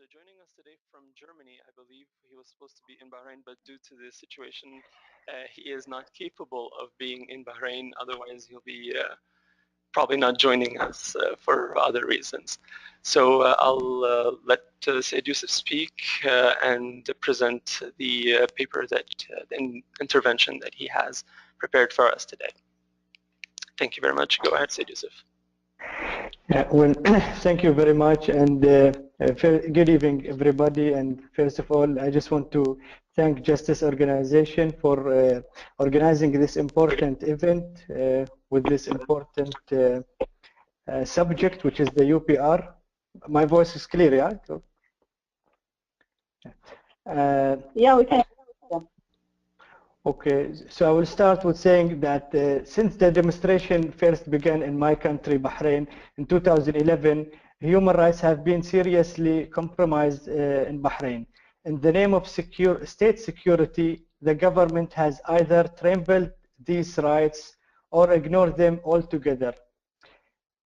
joining us today from Germany. I believe he was supposed to be in Bahrain, but due to the situation, he is not capable of being in Bahrain. Otherwise, he'll be probably not joining us for other reasons. So I'll let Said Youssif speak and present the paper that, the intervention that he has prepared for us today. Thank you very much. Go ahead, Said Youssif. Yeah, well, thank you very much, and good evening, everybody. And first of all, I just want to thank Justice Organization for organizing this important event with this important subject, which is the UPR. My voice is clear, yeah? Yeah, we can. Okay, so I will start with saying that since the demonstration first began in my country, Bahrain, in 2011, human rights have been seriously compromised in Bahrain. In the name of state security, the government has either trampled these rights or ignored them altogether.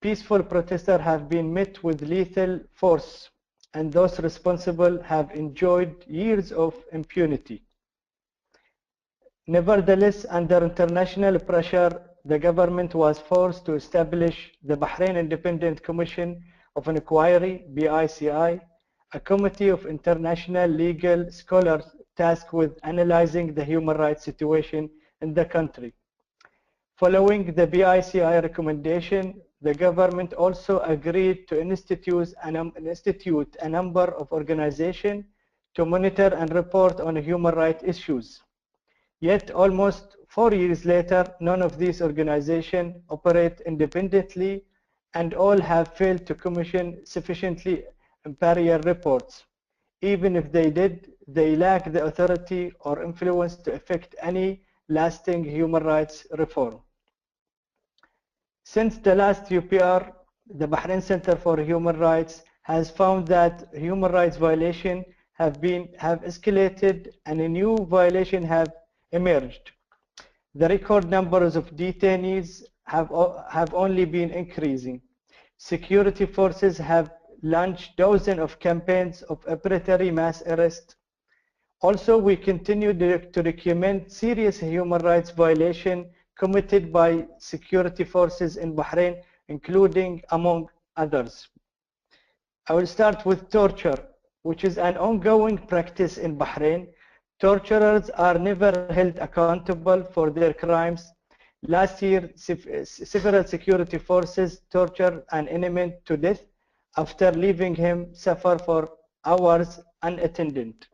Peaceful protesters have been met with lethal force, and those responsible have enjoyed years of impunity. Nevertheless, under international pressure, the government was forced to establish the Bahrain Independent Commission of Inquiry, BICI, a committee of international legal scholars tasked with analyzing the human rights situation in the country. Following the BICI recommendation, the government also agreed to institute a number of organizations to monitor and report on human rights issues. Yet, almost 4 years later, none of these organizations operate independently, and all have failed to commission sufficiently imperial reports. Even if they did, they lack the authority or influence to effect any lasting human rights reform. Since the last UPR, the Bahrain Center for Human Rights has found that human rights violations have escalated and a new violation have emerged. The record numbers of detainees have only been increasing. Security forces have launched dozens of campaigns of arbitrary mass arrest. Also, we continue to document serious human rights violations committed by security forces in Bahrain, including, among others. I will start with torture, which is an ongoing practice in Bahrain. Torturers are never held accountable for their crimes. Last year, several security forces tortured an inmate to death after leaving him suffer for hours unattended.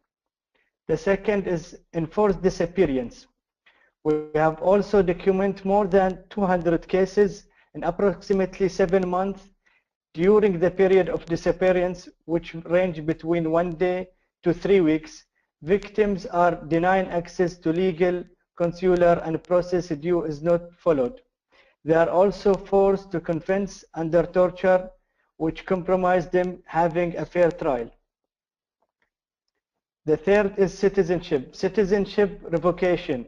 The second is enforced disappearance. We have also documented more than 200 cases in approximately 7 months during the period of disappearance, which range between 1 day to 3 weeks. Victims are denied access to legal, consular, and process due is not followed. They are also forced to confess under torture, which compromise them having a fair trial. The third is citizenship. Citizenship revocation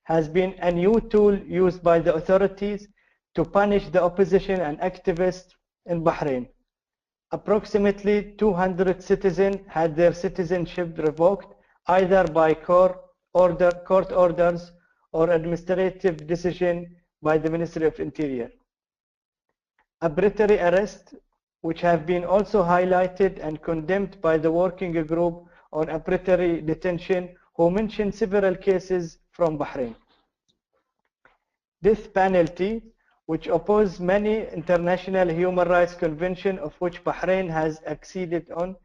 has been a new tool used by the authorities to punish the opposition and activists in Bahrain. Approximately 200 citizens had their citizenship revoked either by court orders or administrative decision by the Ministry of Interior. Arbitrary arrest, which have been also highlighted and condemned by the working group on arbitrary detention, who mentioned several cases from Bahrain. Death penalty, which opposes many international human rights conventions of which Bahrain has acceded on,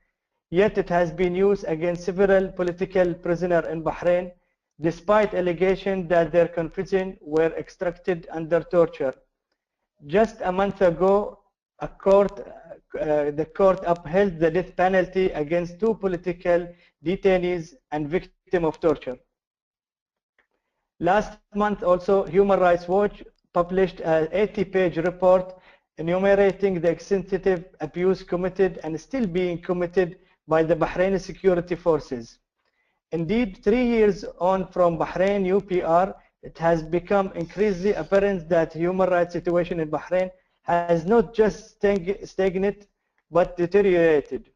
yet it has been used against several political prisoners in Bahrain, despite allegations that their confessions were extracted under torture. Just a month ago, the court upheld the death penalty against 2 political detainees and victims of torture. Last month also, Human Rights Watch published an 80-page report enumerating the extensive abuse committed and still being committed by the Bahraini security forces. Indeed, 3 years on from Bahrain UPR, it has become increasingly apparent that human rights situation in Bahrain has not just stagnated, but deteriorated.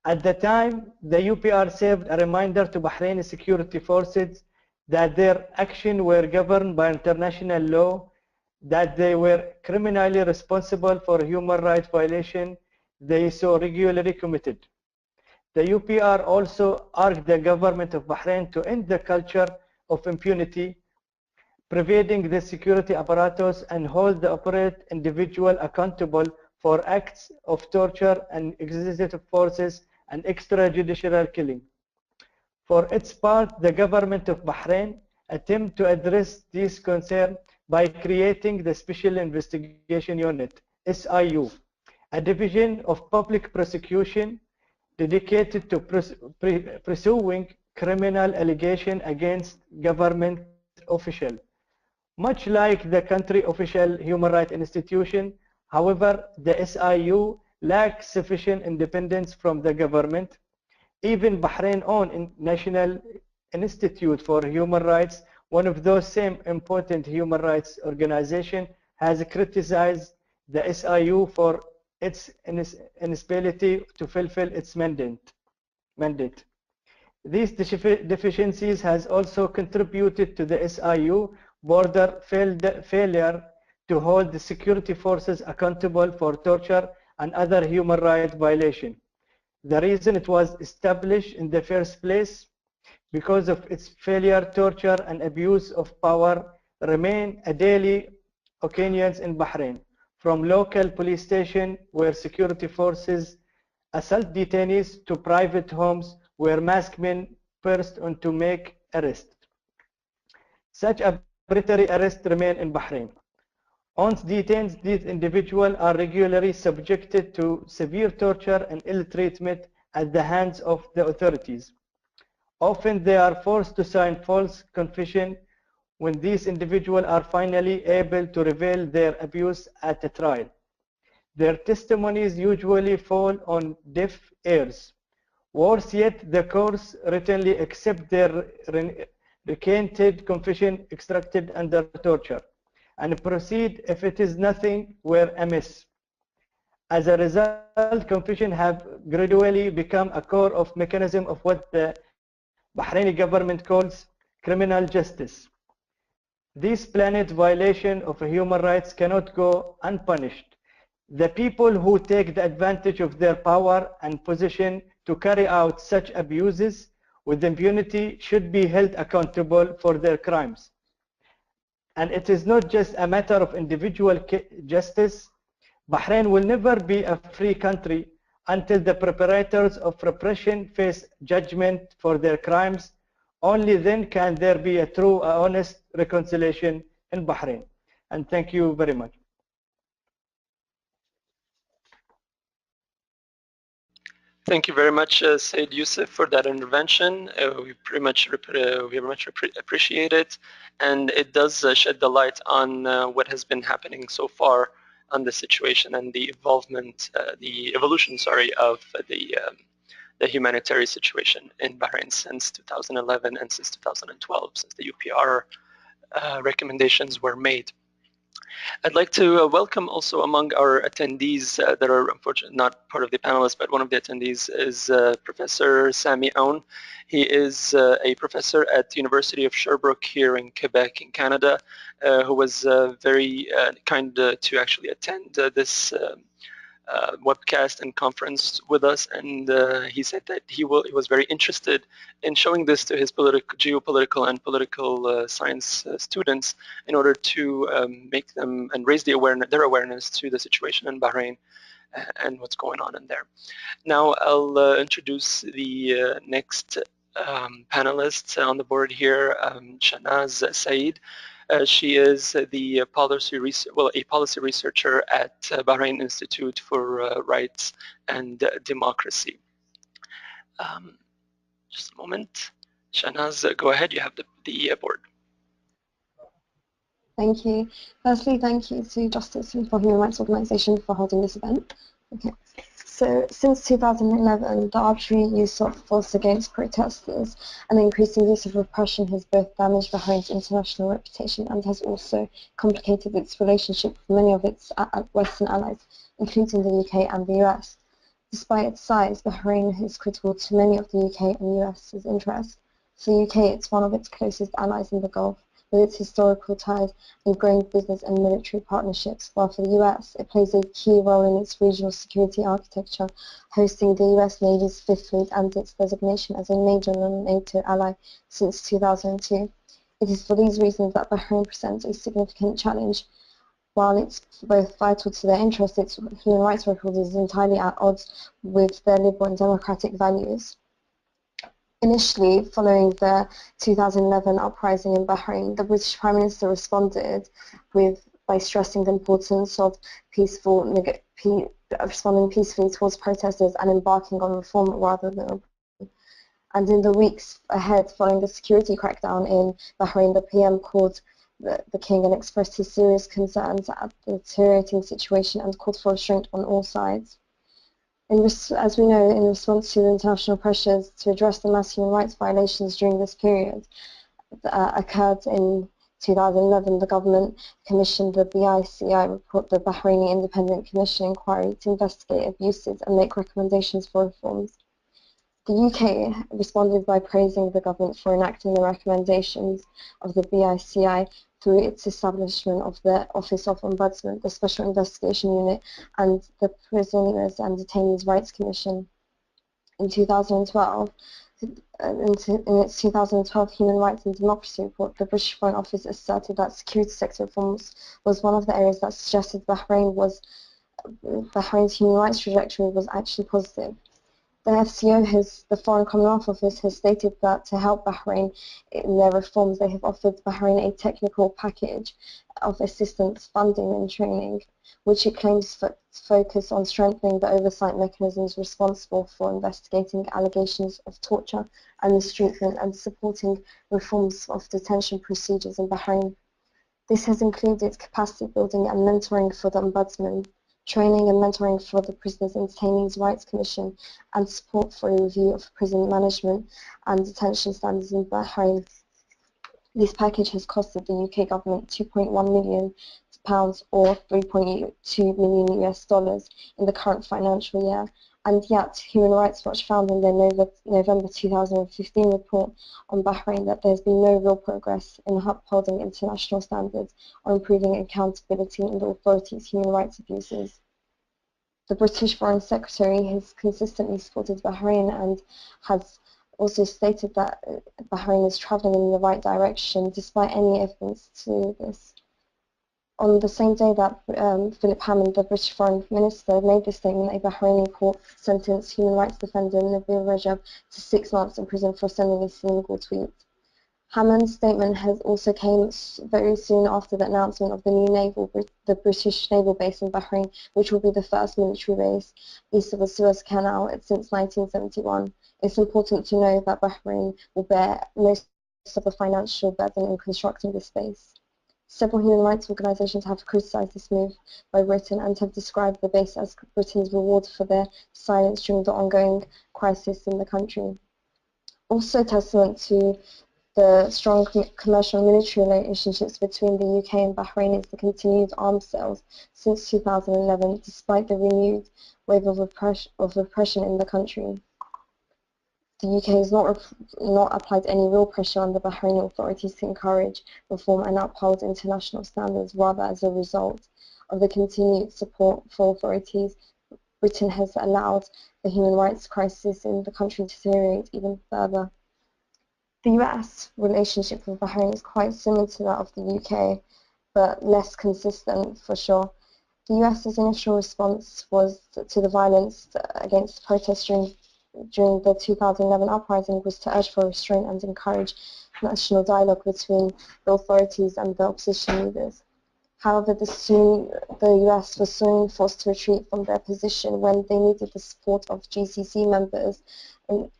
At the time, the UPR served a reminder to Bahraini security forces that their actions were governed by international law, that they were criminally responsible for human rights violation they so regularly committed. The UPR also urged the government of Bahrain to end the culture of impunity, pervading the security apparatus, and hold the appropriate individual accountable for acts of torture and excessive forces and extrajudicial killing. For its part, the government of Bahrain attempted to address these concerns by creating the Special Investigation Unit, SIU, a division of public prosecution dedicated to pursuing criminal allegations against government officials. Much like the country official human rights institution, however, the SIU lacks sufficient independence from the government. Even Bahrain's own National Institute for Human Rights, one of those same important human rights organizations, has criticized the SIU for its inability to fulfill its mandate. These deficiencies has also contributed to the SIU border failure to hold the security forces accountable for torture and other human rights violations. The reason it was established in the first place, because of its failure, torture and abuse of power remain a daily occurrence in Bahrain, from local police station where security forces assault detainees to private homes where masked men burst on to make arrests. Such arbitrary arrests remain in Bahrain. Once detained, these individuals are regularly subjected to severe torture and ill treatment at the hands of the authorities. Often they are forced to sign false confessions when these individuals are finally able to reveal their abuse at a trial. Their testimonies usually fall on deaf ears. Worse yet, the courts routinely accept their recanted confession extracted under torture and proceed if it is nothing were amiss. As a result, confessions have gradually become a core of mechanism of what the Bahraini government calls criminal justice. These blatant violations of human rights cannot go unpunished. The people who take the advantage of their power and position to carry out such abuses with impunity should be held accountable for their crimes. And it is not just a matter of individual justice. Bahrain will never be a free country until the perpetrators of repression face judgment for their crimes. Only then can there be a true, honest reconciliation in Bahrain. And thank you very much. Thank you very much, Said Youssif, for that intervention. We very much appreciate it, and it does shed the light on what has been happening so far on the situation and the involvement, the evolution, of the humanitarian situation in Bahrain since 2011 and since 2012, since the UPR recommendations were made. I'd like to welcome also among our attendees that are unfortunately not part of the panelists, but one of the attendees is Professor Sami Aoun. He is a professor at the University of Sherbrooke here in Quebec in Canada, who was very kind to actually attend this webcast and conference with us, and he said that he was very interested in showing this to his geopolitical and political science students in order to make them and raise their awareness to the situation in Bahrain and what's going on in there. Now I'll introduce the next panelist on the board here, Shanaz Said. She is a policy researcher at Bahrain Institute for Rights and Democracy. Just a moment. Shanaz, go ahead. You have the board. Thank you. Firstly, thank you to Justice for Human Rights Organization for holding this event. Okay. So, since 2011, the arbitrary use of force against protesters and the increasing use of repression has both damaged Bahrain's international reputation and has also complicated its relationship with many of its Western allies, including the UK and the US. Despite its size, Bahrain is critical to many of the UK and US's interests. For the UK, it's one of its closest allies in the Gulf, with its historical ties and growing business and military partnerships, while for the US, it plays a key role in its regional security architecture, hosting the US Navy's Fifth Fleet and its designation as a major non-NATO ally since 2002. It is for these reasons that Bahrain presents a significant challenge. While it's both vital to their interests, its human rights record is entirely at odds with their liberal and democratic values. Initially, following the 2011 uprising in Bahrain, the British Prime Minister responded by stressing the importance of responding peacefully towards protesters and embarking on reform rather than oppression. And in the weeks ahead, following the security crackdown in Bahrain, the PM called the king and expressed his serious concerns at the deteriorating situation and called for restraint on all sides. As we know, in response to the international pressures to address the mass human rights violations during this period occurred in 2011, the government commissioned the BICI report, the Bahraini Independent Commission Inquiry, to investigate abuses and make recommendations for reforms. The UK responded by praising the government for enacting the recommendations of the BICI through its establishment of the Office of Ombudsman, the Special Investigation Unit, and the Prisoners and Detainees Rights Commission. In 2012, in its 2012 Human Rights and Democracy Report, the British Foreign Office asserted that security sector reforms was one of the areas that suggested Bahrain's human rights trajectory was actually positive. The FCO, the Foreign Commonwealth Office, has stated that to help Bahrain in their reforms, they have offered Bahrain a technical package of assistance, funding and training, which it claims focus on strengthening the oversight mechanisms responsible for investigating allegations of torture and mistreatment and supporting reforms of detention procedures in Bahrain. This has included capacity building and mentoring for the Ombudsman, training and mentoring for the Prisoners and Detainees Rights Commission, and support for a review of prison management and detention standards in Bahrain. This package has costed the UK government £2.1 million or $3.2 million US in the current financial year, and yet Human Rights Watch found in their November 2015 report on Bahrain that there has been no real progress in upholding international standards or improving accountability in the authorities' human rights abuses. The British Foreign Secretary has consistently supported Bahrain and has also stated that Bahrain is travelling in the right direction despite any evidence to this. On the same day that Philip Hammond, the British Foreign Minister, made this statement, a Bahraini court sentenced human rights defender Nabil Rajab to 6 months in prison for sending a single tweet. Hammond's statement has also came very soon after the announcement of the new the British naval base in Bahrain, which will be the first military base east of the Suez Canal since 1971. It's important to know that Bahrain will bear most of the financial burden in constructing this base. Several human rights organisations have criticised this move by Britain and have described the base as Britain's reward for their silence during the ongoing crisis in the country. Also testament to the strong commercial and military relationships between the UK and Bahrain is the continued arms sales since 2011, despite the renewed wave of repression in the country. The UK has not applied any real pressure on the Bahraini authorities to encourage reform and uphold international standards. Rather, as a result of the continued support for authorities, Britain has allowed the human rights crisis in the country to deteriorate even further. The US relationship with Bahrain is quite similar to that of the UK, but less consistent for sure. The US's initial response was to the violence against protests during the 2011 uprising was to urge for restraint and encourage national dialogue between the authorities and the opposition leaders. However, the US was soon forced to retreat from their position when they needed the support of GCC members and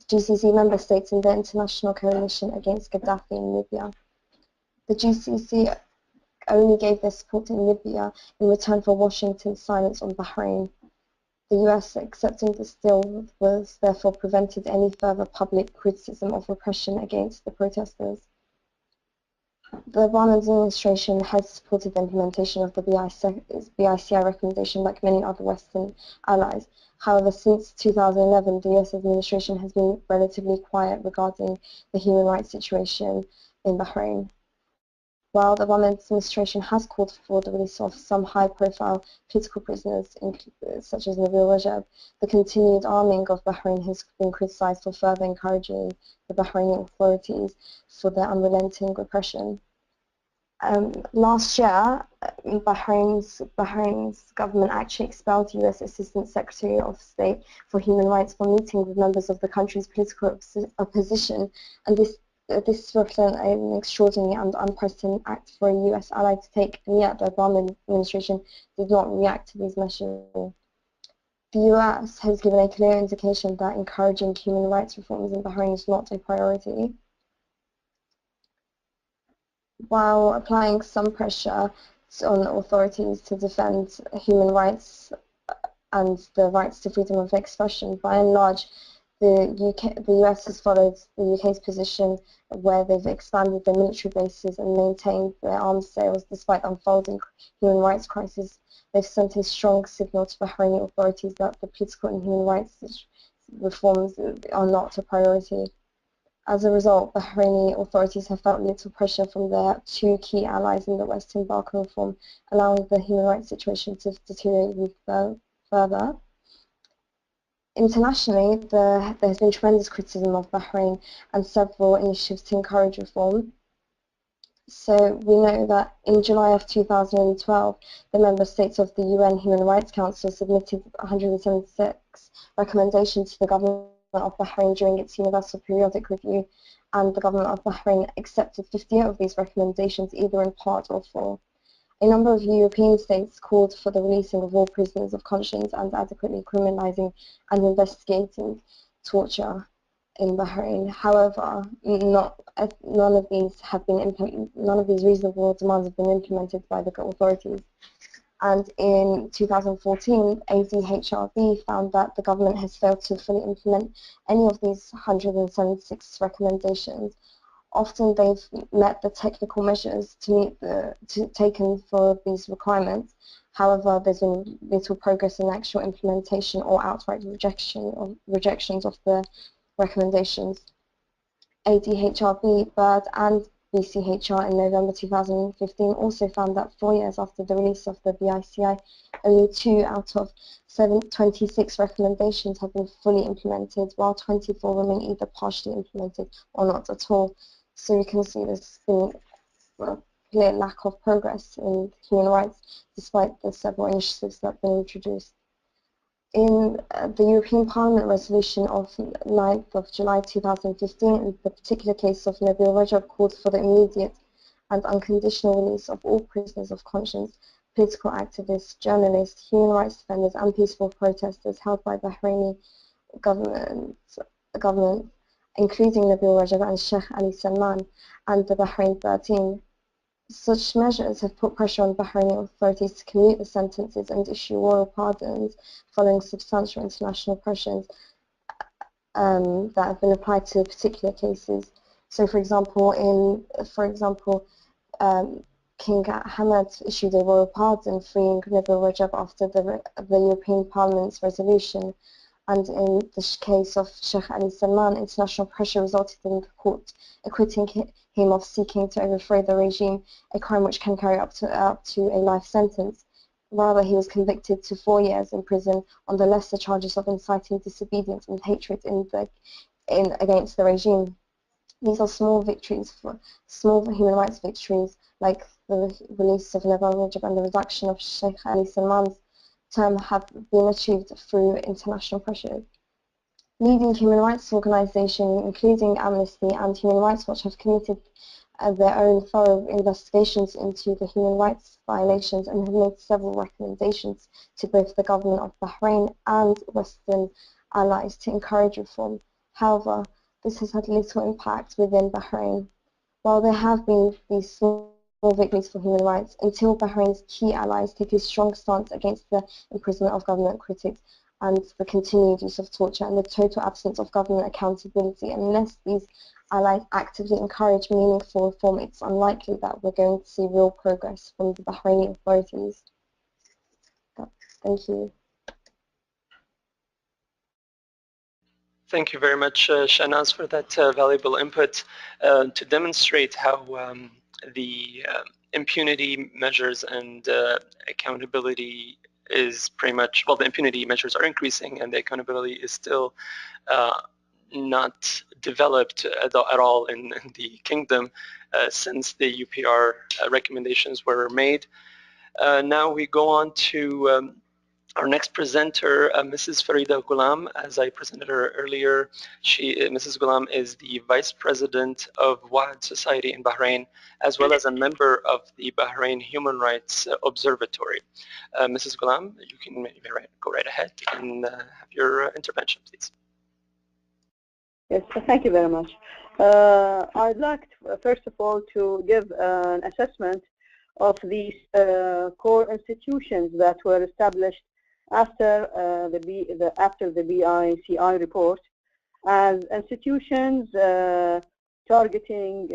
GCC member states in the international coalition against Gaddafi in Libya. The GCC only gave their support in Libya in return for Washington's silence on Bahrain. The US accepting this deal was therefore prevented any further public criticism of repression against the protesters. The Obama administration has supported the implementation of the BICI recommendation like many other Western allies. However, since 2011, the US administration has been relatively quiet regarding the human rights situation in Bahrain. While the Obama administration has called for the release of some high-profile political prisoners, such as Nabil Rajab, the continued arming of Bahrain has been criticized for further encouraging the Bahraini authorities for their unrelenting repression. Last year, Bahrain's government actually expelled US Assistant Secretary of State for Human Rights for meeting with members of the country's political opposition, and this represents an extraordinary and unprecedented act for a US ally to take, and yet the Obama administration did not react to these measures. The US has given a clear indication that encouraging human rights reforms in Bahrain is not a priority, while applying some pressure on authorities to defend human rights and the rights to freedom of expression. By and large, the US has followed the UK's position where they've expanded their military bases and maintained their arms sales despite unfolding human rights crises. They've sent a strong signal to Bahraini authorities that the political and human rights reforms are not a priority. As a result, Bahraini authorities have felt little pressure from their two key allies in the Western Balkan reform, allowing the human rights situation to deteriorate further. Internationally, there has been tremendous criticism of Bahrain and several initiatives to encourage reform. So we know that in July of 2012, the member states of the UN Human Rights Council submitted 176 recommendations to the government of Bahrain during its Universal Periodic Review, and the government of Bahrain accepted 58 of these recommendations, either in part or full. A number of European states called for the releasing of all prisoners of conscience and adequately criminalizing and investigating torture in Bahrain. However, none of these reasonable demands have been implemented by the authorities. And in 2014, ADHRB found that the government has failed to fully implement any of these 176 recommendations. Often they've met the technical measures taken for these requirements. However, there's been little progress in actual implementation or outright rejections of the recommendations. ADHRB, BIRD, and BCHR in November 2015 also found that 4 years after the release of the BICI, only 2 out of 26 recommendations have been fully implemented, while 24 remain either partially implemented or not at all. So you can see there's been a clear lack of progress in human rights, despite the several initiatives that have been introduced. In the European Parliament resolution of 9th of July 2015, in the particular case of Nabil Rajab, called for the immediate and unconditional release of all prisoners of conscience, political activists, journalists, human rights defenders, and peaceful protesters held by Bahraini government, including Nabil Rajab and Sheikh Ali Salman, and the Bahrain 13. Such measures have put pressure on Bahraini authorities to commute the sentences and issue royal pardons following substantial international pressures that have been applied to particular cases. So, for example, King Hamad issued a royal pardon freeing Nabil Rajab after the European Parliament's resolution. And in the case of Sheikh Ali Salman, international pressure resulted in the court acquitting him of seeking to overthrow the regime, a crime which can carry up to a life sentence. Rather, he was convicted to 4 years in prison on the lesser charges of inciting disobedience and hatred against the regime. These are small human rights victories, like the release of Nabil Rajab and the reduction of Sheikh Ali Salman's term, have been achieved through international pressure. Leading human rights organisations, including Amnesty and Human Rights Watch, have committed their own thorough investigations into the human rights violations and have made several recommendations to both the government of Bahrain and Western allies to encourage reform. However, this has had little impact within Bahrain. While there have been these small victories for human rights, until Bahrain's key allies take a strong stance against the imprisonment of government critics and the continued use of torture and the total absence of government accountability. Unless these allies actively encourage meaningful reform, it's unlikely that we're going to see real progress from the Bahraini authorities. Thank you. Thank you very much, Shanaz, for that valuable input to demonstrate how the impunity measures and accountability is pretty much, well, the impunity measures are increasing and the accountability is still not developed at all in the kingdom since the UPR recommendations were made. Now we go on to our next presenter, Mrs. Farida Ghulam. As I presented her earlier, Mrs. Ghulam is the Vice President of Waad Society in Bahrain, as well as a member of the Bahrain Human Rights Observatory. Mrs. Ghulam, you can go right ahead and have your intervention, please. Yes, thank you very much. I'd like, first of all, to give an assessment of these core institutions that were established after the BICI report as institutions targeting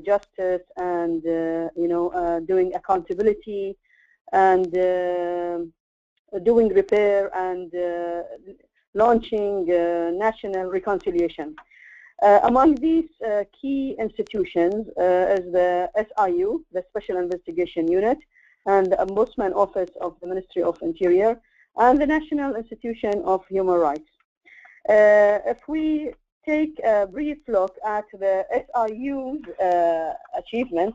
justice and doing accountability and doing repair and launching national reconciliation. Among these key institutions is the SIU, the Special Investigation Unit, and the Ombudsman Office of the Ministry of Interior, and the National Institution of Human Rights. If we take a brief look at the SIU's achievement,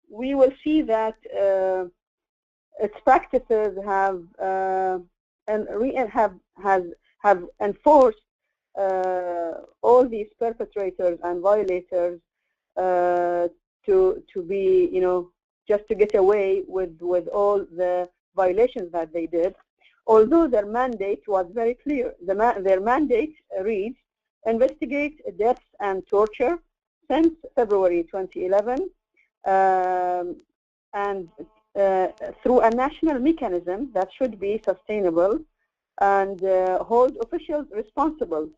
we will see that its practices have enforced all these perpetrators and violators to be, just to get away with all the violations that they did, although their mandate was very clear. Their mandate reads, investigate deaths and torture since February 2011, and through a national mechanism that should be sustainable and hold officials responsible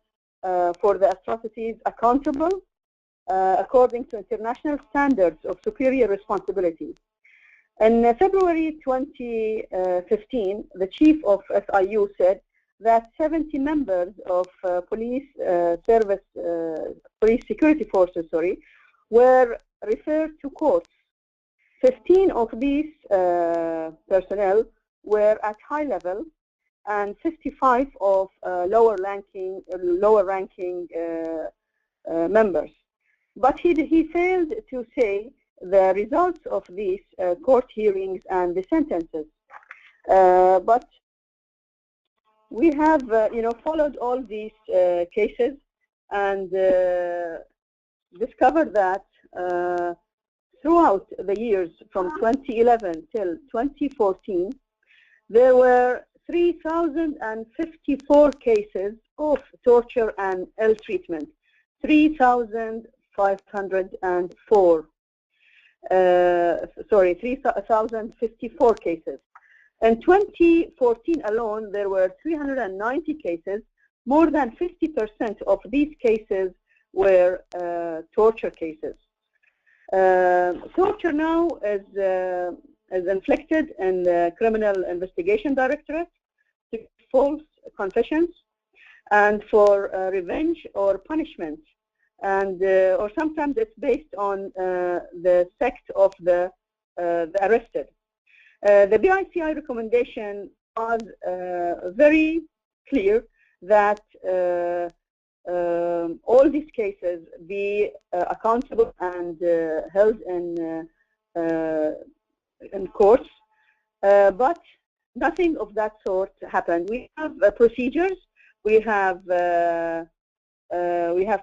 for the atrocities accountable according to international standards of superior responsibility. In February 2015, the chief of SIU said that 70 members of police security forces, were referred to courts. 15 of these personnel were at high level, and 55 of lower ranking members. But he failed to say the results of these court hearings and the sentences. But we have, followed all these cases and discovered that throughout the years from 2011 till 2014, there were 3,054 cases of torture and ill treatment. 3,504. 3,054 cases. In 2014 alone, there were 390 cases. More than 50% of these cases were torture cases. Torture now is inflicted in the Criminal Investigation Directorate to false confessions and for revenge or punishment. And or sometimes it's based on the sect of the arrested. The BICI recommendation was very clear that all these cases be accountable and held in courts, but nothing of that sort happened. We have procedures, we have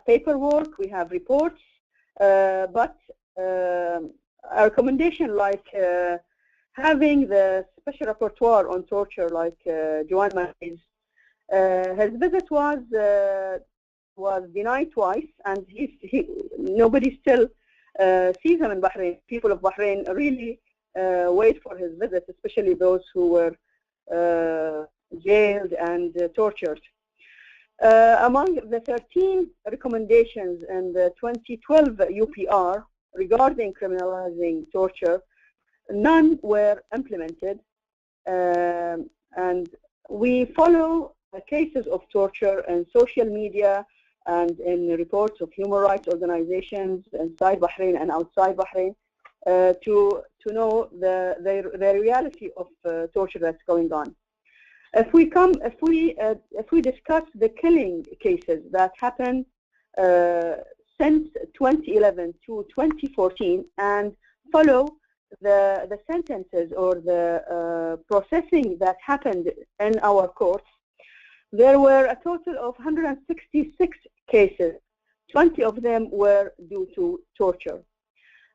paperwork, we have reports, but a recommendation like having the special rapporteur on torture, like Joan Mays, his visit was denied twice, and nobody still sees him in Bahrain. People of Bahrain really wait for his visit, especially those who were jailed and tortured. Among the 13 recommendations in the 2012 UPR regarding criminalizing torture, none were implemented, and we follow cases of torture in social media and in reports of human rights organizations inside Bahrain and outside Bahrain to know the reality of torture that's going on. If we discuss the killing cases that happened since 2011 to 2014 and follow the sentences or the processing that happened in our courts, there were a total of 166 cases. 20 of them were due to torture.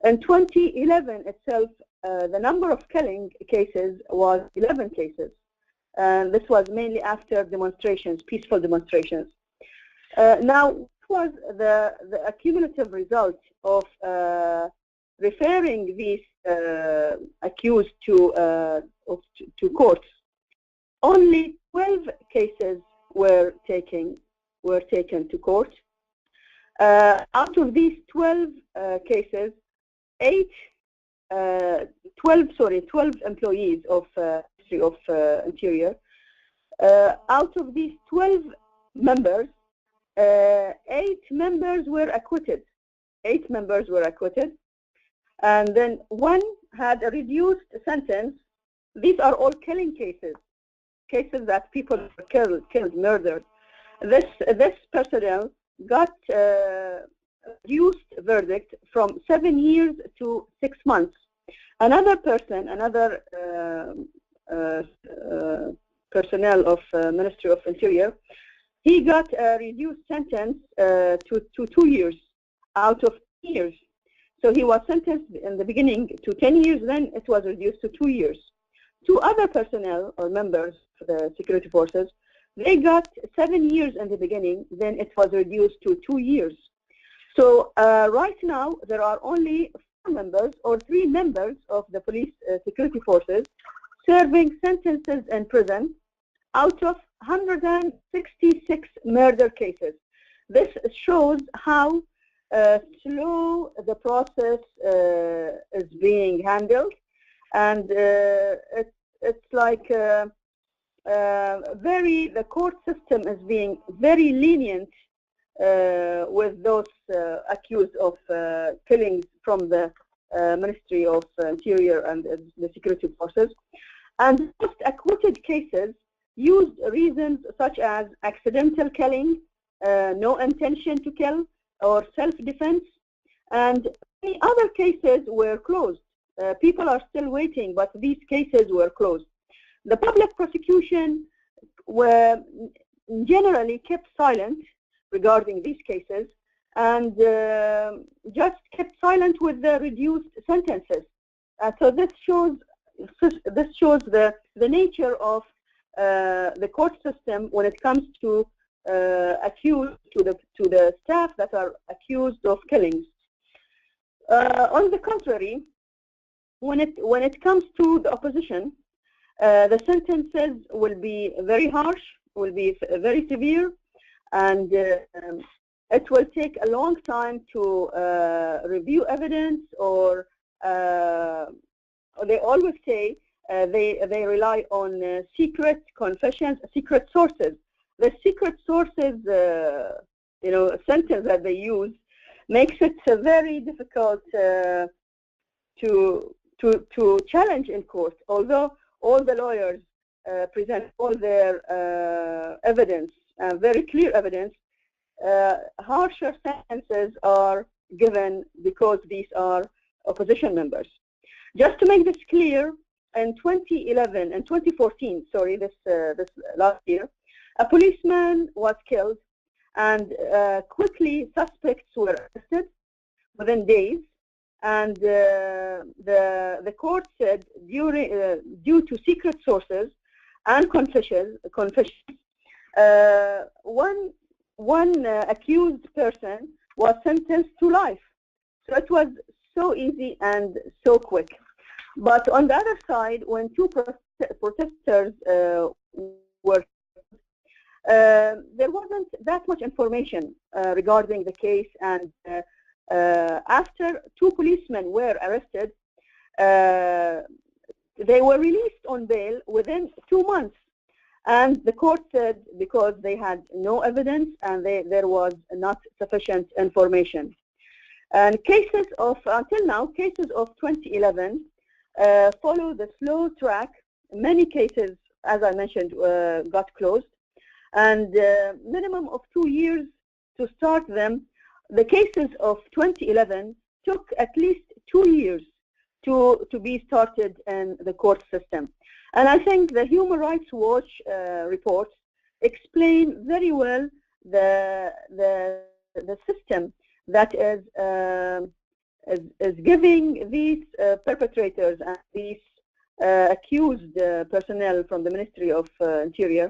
In 2011 itself, the number of killing cases was 11 cases. And this was mainly after demonstrations, peaceful demonstrations. Now, what was the accumulative result of referring these accused to courts? Only 12 cases were taken to court. Out of these 12 cases, 12 employees of Ministry of Interior. Out of these 12 members, 8 members were acquitted. 8 members were acquitted, and then 1 had a reduced sentence. These are all killing cases, cases that people were killed, murdered. This personnel got reduced verdict from 7 years to 6 months. Another person, personnel of Ministry of Interior, he got a reduced sentence to 2 years out of 10 years. So he was sentenced in the beginning to 10 years, then it was reduced to 2 years. 2 other personnel or members of the security forces, they got 7 years in the beginning, then it was reduced to 2 years. So right now there are only 4 members or 3 members of the police security forces serving sentences in prison out of 166 murder cases. This shows how slow the process is being handled, and it's like the court system is being very lenient with those accused of killings from the Ministry of Interior and the security forces. And most acquitted cases used reasons such as accidental killing, no intention to kill, or self-defense, and many other cases were closed. People are still waiting, but these cases were closed. The public prosecution were generally kept silent regarding these cases, and just kept silent with the reduced sentences. So this shows the nature of the court system when it comes to accused to the staff that are accused of killings. On the contrary, when it comes to the opposition, the sentences will be very harsh, will be very severe, and it will take a long time to review evidence, or they always say they rely on secret confessions, secret sources. The secret sources, sentence that they use makes it very difficult to challenge in court. Although all the lawyers present all their evidence, very clear evidence, harsher sentences are given because these are opposition members. Just to make this clear, in 2011 and 2014, sorry, this last year, a policeman was killed, and quickly suspects were arrested within days. And the court said, due to secret sources and confessions, one accused person was sentenced to life. So it was so easy and so quick. But on the other side, when 2 protesters were there wasn't that much information regarding the case, and after 2 policemen were arrested, they were released on bail within 2 months. And the court said because they had no evidence and there was not sufficient information. And cases of, until now, cases of 2011 follow the slow track. Many cases, as I mentioned, got closed. And minimum of 2 years to start them. The cases of 2011 took at least 2 years to be started in the court system. And I think the Human Rights Watch reports explain very well the system that is giving these perpetrators and these accused personnel from the Ministry of Interior,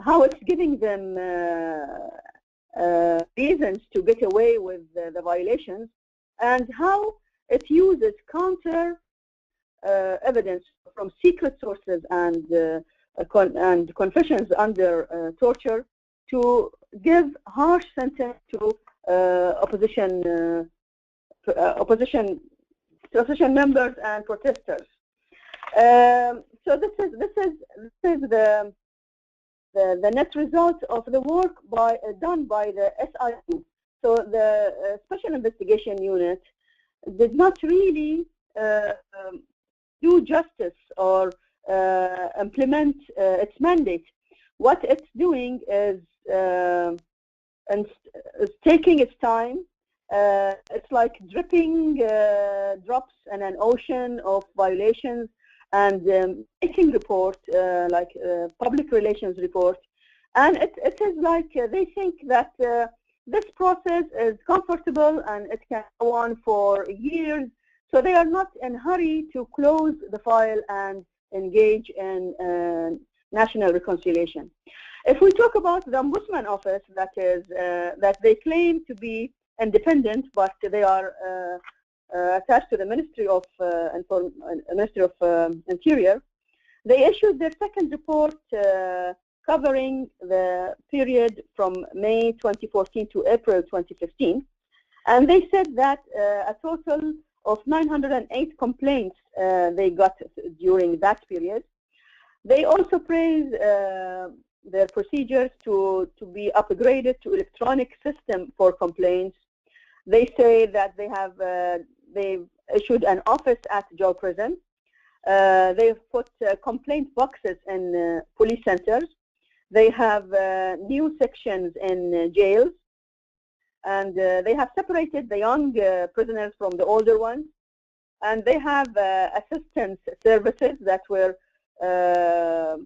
how it's giving them reasons to get away with the violations, and how it uses counter evidence from secret sources and confessions under torture to give harsh sentence to opposition members and protesters. So this is the net result of the work done by the SIU. So the Special Investigation Unit did not really do justice or implement its mandate. What it's doing is taking its time. It's like dripping drops in an ocean of violations, and making report, like public relations report. And it is like they think that this process is comfortable and it can go on for years. So they are not in a hurry to close the file and engage in national reconciliation. If we talk about the Ombudsman Office, that is that they claim to be independent, but they are attached to the Ministry of Interior, they issued their second report covering the period from May 2014 to April 2015, and they said that a total of 908 complaints they got during that period. They also praise their procedures to be upgraded to electronic system for complaints. They say that they've issued an office at jail prison. They've put complaint boxes in police centers. They have new sections in jails. And they have separated the young prisoners from the older ones. And they have assistance services that were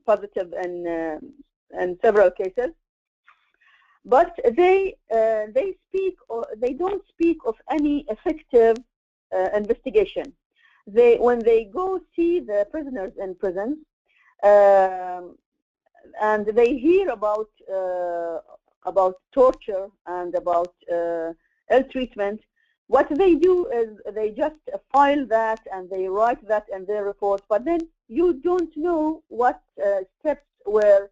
positive in several cases. But they don't speak of any effective investigation. When they go see the prisoners in prisons, and they hear about torture and about ill treatment, what they do is they just file that and they write that in their report, but then you don't know what steps were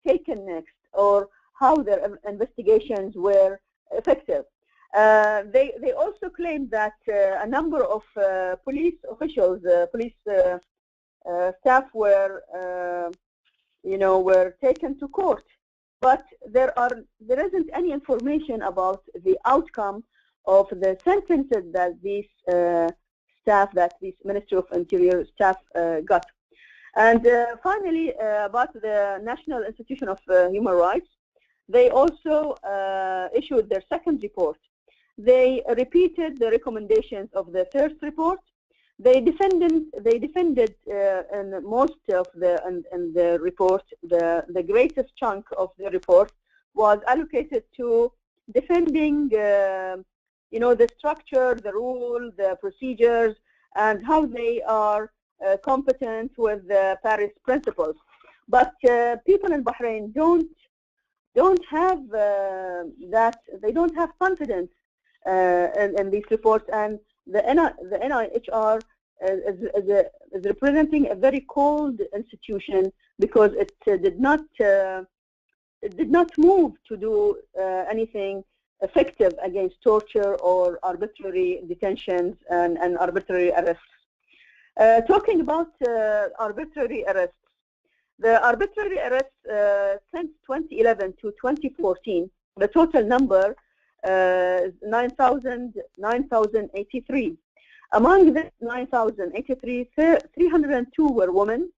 taken next or how their investigations were effective. They also claim that a number of police officials, police staff were taken to court, but there isn't any information about the outcome of the sentences that these these Ministry of Interior staff got. And finally, about the National Institution of Human Rights, they also issued their second report. They repeated the recommendations of the first report. They defended in most of the report, the greatest chunk of the report was allocated to defending the structure, the rule, the procedures, and how they are competent with the Paris principles. But people in Bahrain don't have that. They don't have confidence in these reports, and the NIHR is representing a very cold institution because it did not move to do anything effective against torture or arbitrary detentions and arbitrary arrests. Talking about arbitrary arrests, the arbitrary arrests since 2011 to 2014, the total number is 9,083. Among the 9,083, 302 were women,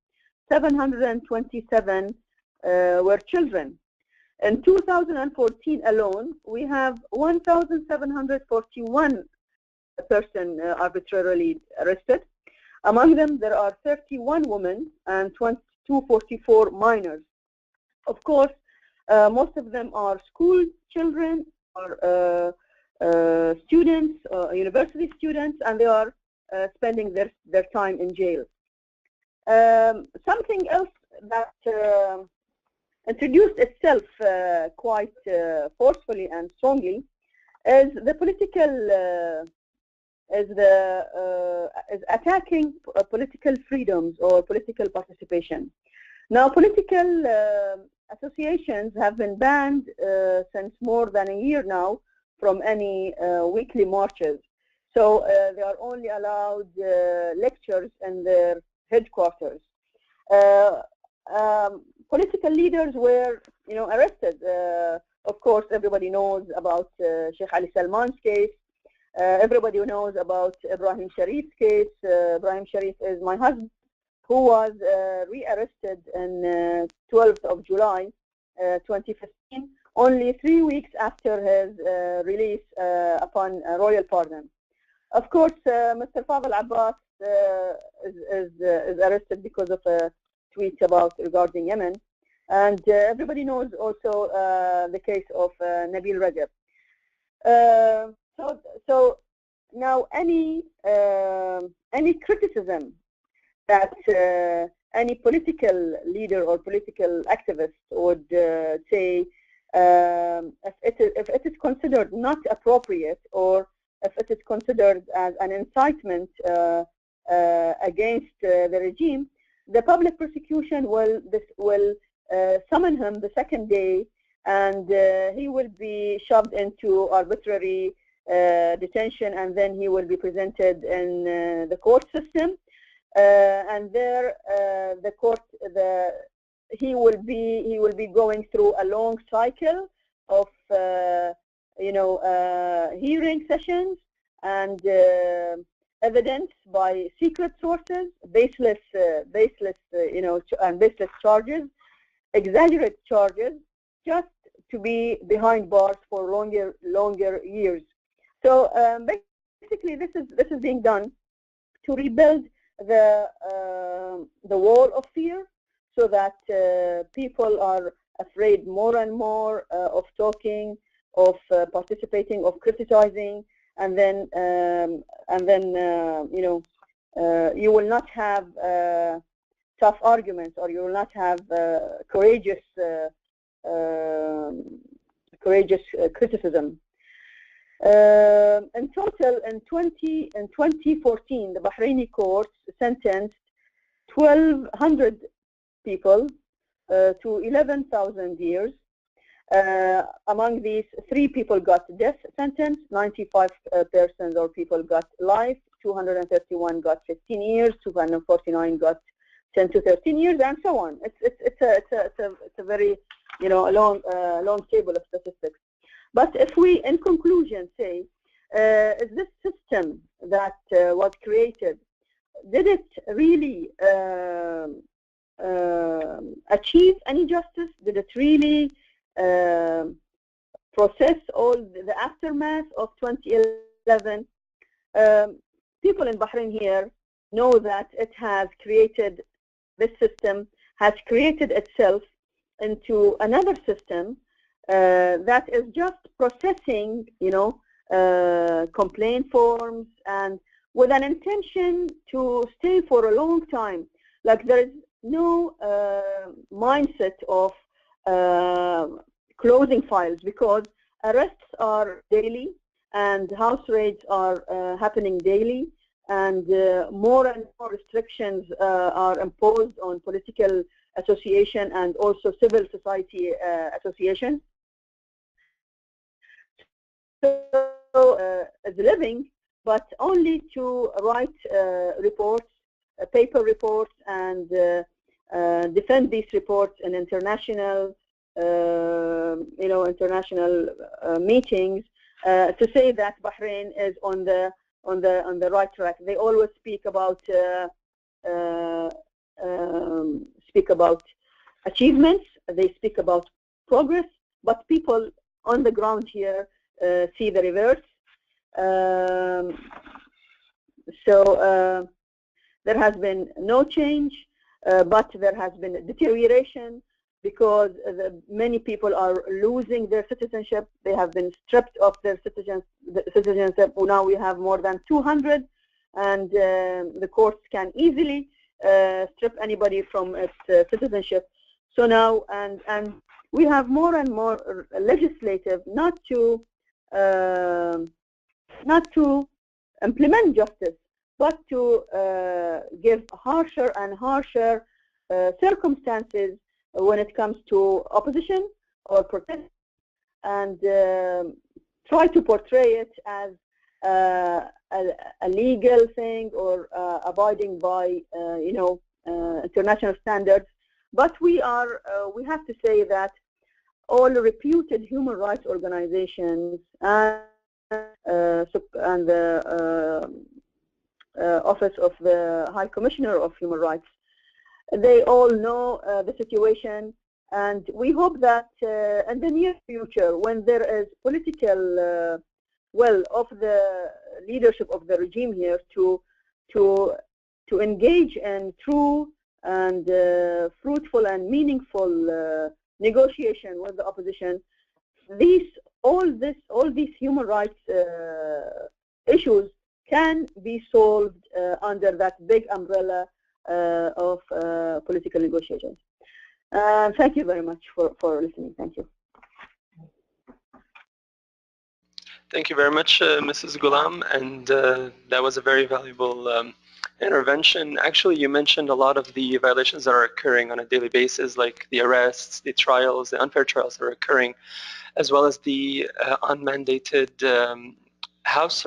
727 were children. In 2014 alone, we have 1,741 persons arbitrarily arrested. Among them, there are 31 women and 244 minors. Of course, most of them are school children or students, university students, and they are spending their time in jail. Something else that introduced itself quite forcefully and strongly is the political is attacking political freedoms or political participation. Now, political associations have been banned since more than a year now from any weekly marches. So they are only allowed lectures in their headquarters. Political leaders were, arrested. Of course, everybody knows about Sheikh Ali Salman's case. Everybody knows about Ibrahim Sharif's case. Ibrahim Sharif is my husband, who was re-arrested on 12th of July 2015, only 3 weeks after his release upon royal pardon. Of course, Mr. Fadl Abbas is arrested because of a tweet regarding Yemen, and everybody knows also the case of Nabil Rajab. So now any criticism that any political leader or political activist would say if it is considered not appropriate, or if it is considered as an incitement against the regime, the public prosecution will summon him the second day, and he will be shoved into arbitrary detention, and then he will be presented in the court system, and there he will be going through a long cycle of hearing sessions and evidence by secret sources, baseless charges, exaggerated charges, just to be behind bars for longer years. So basically, this is being done to rebuild the wall of fear, so that people are afraid more and more of talking, of participating, of criticizing, and then you will not have tough arguments, or you will not have courageous criticism. In total, in 2014, the Bahraini courts sentenced 1,200 people to 11,000 years. Among these, 3 people got death sentence, 95 persons or people got life, 231 got 15 years, 249 got 10 to 13 years, and so on. It's a very long table of statistics. But if we, in conclusion, say, is this system that was created, did it really achieve any justice? Did it really process all the aftermath of 2011? People in Bahrain here know that it has created, this system has created itself into another system that is just processing, complaint forms, and with an intention to stay for a long time. Like, there is no mindset of closing files, because arrests are daily and house raids are happening daily, and more restrictions are imposed on political association and also civil society associations. So as living, but only to write reports, paper reports, and defend these reports in international, international meetings to say that Bahrain is on the right track. They always speak about achievements. They speak about progress, but people on the ground here see the reverse. So there has been no change, but there has been a deterioration because many people are losing their citizenship. They have been stripped of their citizenship. Now we have more than 200, and the courts can easily strip anybody from its citizenship. So now, and we have more and more legislative not to implement justice, but to give harsher and harsher circumstances when it comes to opposition or protest, and try to portray it as a legal thing or abiding by international standards. But we have to say that all reputed human rights organizations and the Office of the High Commissioner of Human Rights, they all know the situation, and we hope that in the near future, when there is political will of the leadership of the regime here to engage in true and fruitful and meaningful negotiation with the opposition, all these human rights issues can be solved under that big umbrella of political negotiations. Thank you very much for listening. Thank you. Thank you very much, Mrs. Ghulam, and that was a very valuable intervention. Actually, you mentioned a lot of the violations that are occurring on a daily basis, like the arrests, the trials, the unfair trials that are occurring, as well as the unmandated house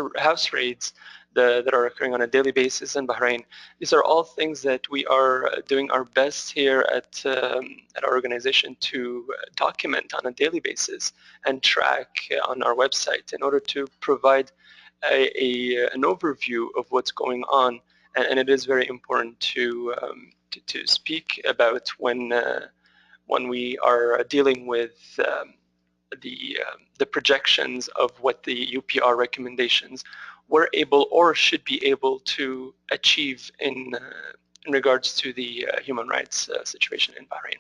raids that are occurring on a daily basis in Bahrain. These are all things that we are doing our best here at our organization to document on a daily basis and track on our website in order to provide an overview of what's going on. And it is very important to speak about when we are dealing with the projections of what the UPR recommendations were able or should be able to achieve in regards to the human rights situation in Bahrain.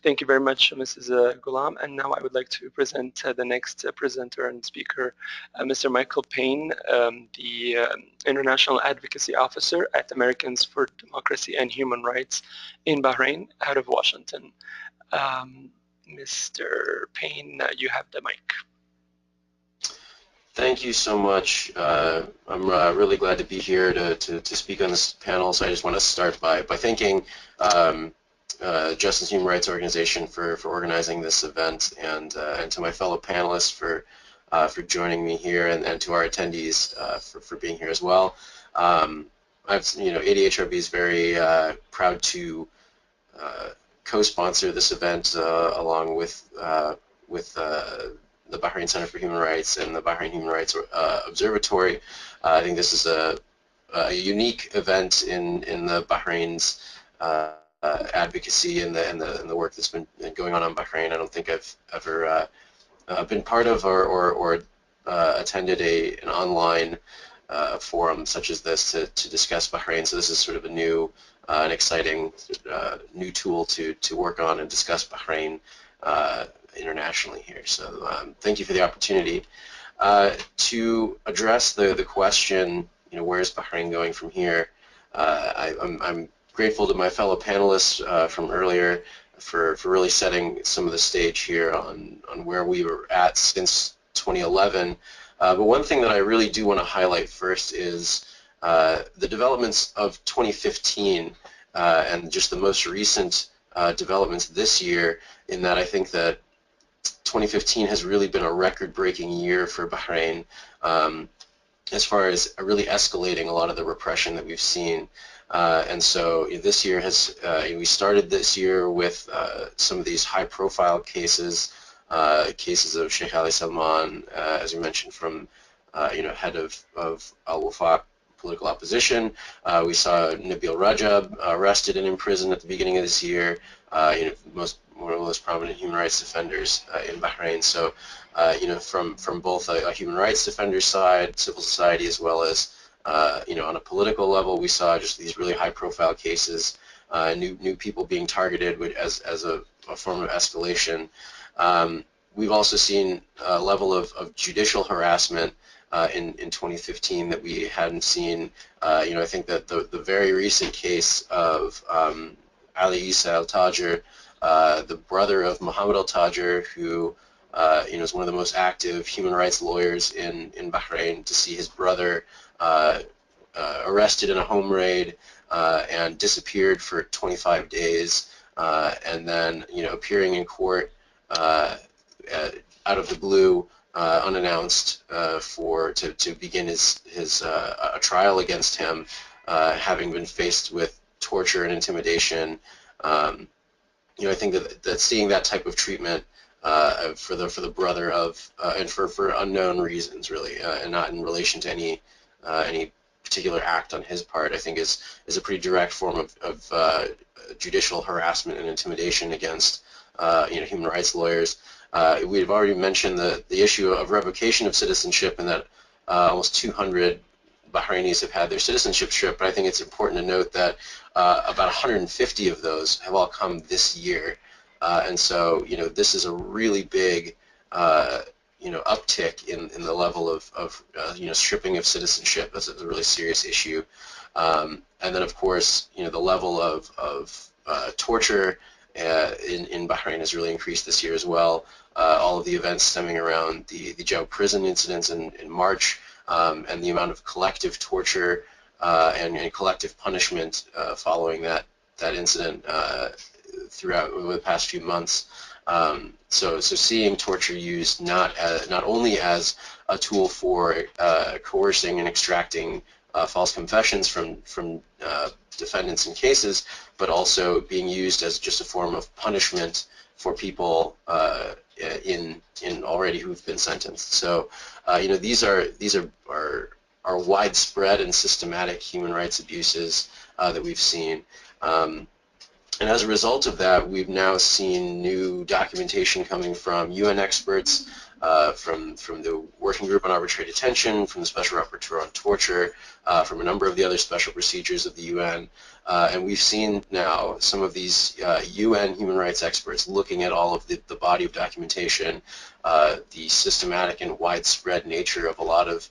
Thank you very much, Mrs. Ghulam. And now I would like to present the next presenter and speaker, Mr. Michael Payne, the International Advocacy Officer at Americans for Democracy and Human Rights in Bahrain, out of Washington. Mr. Payne, you have the mic. Thank you so much. I'm really glad to be here to speak on this panel. So I just want to start by thanking Justice and Human Rights Organization for organizing this event, and to my fellow panelists for joining me here, and to our attendees for being here as well. ADHRB is very proud to co-sponsor this event along with the Bahrain Center for Human Rights and the Bahrain Human Rights Observatory. I think this is a unique event in the Bahrain's advocacy and the work that's been going on Bahrain. I don't think I've ever been part of or attended an online forum such as this to discuss Bahrain. So this is sort of a new, an exciting new tool to work on and discuss Bahrain internationally here. So thank you for the opportunity. To address the question, where is Bahrain going from here? I'm grateful to my fellow panelists from earlier for really setting some of the stage here on where we were at since 2011. But one thing that I really do want to highlight first is The developments of 2015 and just the most recent developments this year, in that I think that 2015 has really been a record-breaking year for Bahrain as far as really escalating a lot of the repression that we've seen. And so this year has, we started this year with some of these high-profile cases, cases of Sheikh Ali Salman, as you mentioned, from head of Al-Wafaq political opposition. We saw Nabil Rajab arrested and imprisoned at the beginning of this year. One of the most prominent human rights defenders in Bahrain. So, from both a human rights defender side, civil society, as well as on a political level, we saw just these really high-profile cases, new people being targeted as a form of escalation. We've also seen a level of judicial harassment in 2015 that we hadn't seen. I think that the very recent case of Ali Isa Al-Tajir, the brother of Mohammed Al-Tajir, who is one of the most active human rights lawyers in Bahrain, to see his brother arrested in a home raid and disappeared for 25 days, and then appearing in court out of the blue, unannounced, to begin his a trial against him, having been faced with torture and intimidation. I think that seeing that type of treatment for the brother of and for unknown reasons, really, and not in relation to any particular act on his part, I think is a pretty direct form of judicial harassment and intimidation against human rights lawyers. We've already mentioned the issue of revocation of citizenship, and that almost 200 Bahrainis have had their citizenship stripped, but I think it's important to note that about 150 of those have all come this year. And so, this is a really big, uptick in the level of stripping of citizenship. That's a really serious issue. And then, of course, the level of torture in Bahrain has really increased this year as well. All of the events stemming around the jail prison incidents in March, and the amount of collective torture and collective punishment following that incident throughout the past few months. So seeing torture used not only as a tool for coercing and extracting false confessions from defendants in cases, but also being used as just a form of punishment for people in already who've been sentenced. So these are widespread and systematic human rights abuses that we've seen. And as a result of that, we've now seen new documentation coming from UN experts, from the Working Group on Arbitrary Detention, from the Special Rapporteur on Torture, from a number of the other special procedures of the UN. And we've seen now some of these UN human rights experts looking at all of the body of documentation, the systematic and widespread nature of a lot of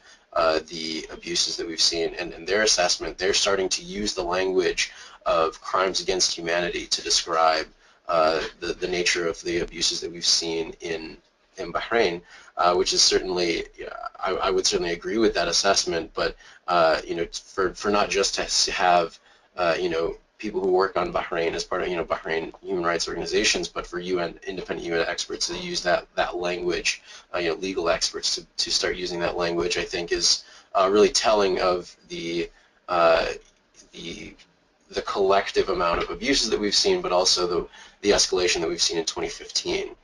the abuses that we've seen, and their assessment, they're starting to use the language of crimes against humanity to describe the nature of the abuses that we've seen in Bahrain, which is certainly, I would certainly agree with that assessment, but for not just to have people who work on Bahrain as part of Bahrain human rights organizations, but for independent UN experts to use that language, legal experts to start using that language, I think is really telling of the collective amount of abuses that we've seen, but also the escalation that we've seen in 2015.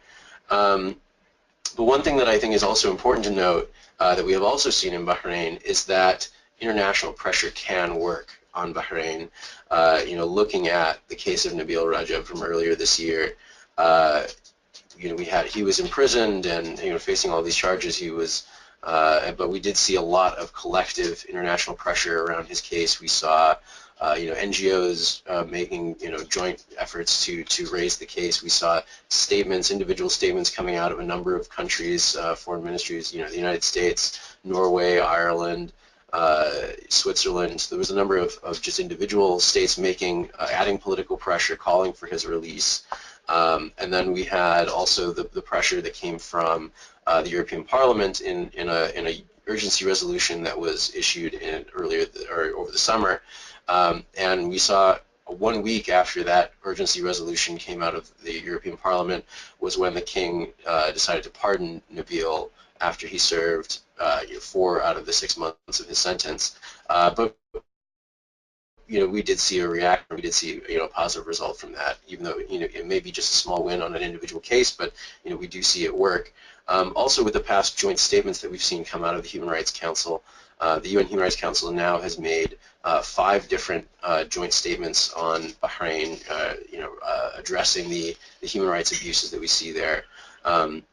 But one thing that I think is also important to note that we have also seen in Bahrain is that international pressure can work on Bahrain. Looking at the case of Nabil Rajab from earlier this year, he was imprisoned and facing all these charges. But we did see a lot of collective international pressure around his case. We saw NGOs making joint efforts to raise the case. We saw individual statements coming out of a number of countries, foreign ministries, the United States, Norway, Ireland, Switzerland. There was a number of just individual states adding political pressure, calling for his release. And then we had also the pressure that came from the European Parliament in a urgency resolution that was issued in over the summer, and we saw 1 week after that urgency resolution came out of the European Parliament was when the King decided to pardon Nabil after he served 4 out of the 6 months of his sentence. But we did see a reaction. We did see a positive result from that, even though it may be just a small win on an individual case, but we do see it work. Also, with the past joint statements that we've seen come out of the Human Rights Council, the UN Human Rights Council now has made 5 different joint statements on Bahrain, addressing the human rights abuses that we see there. And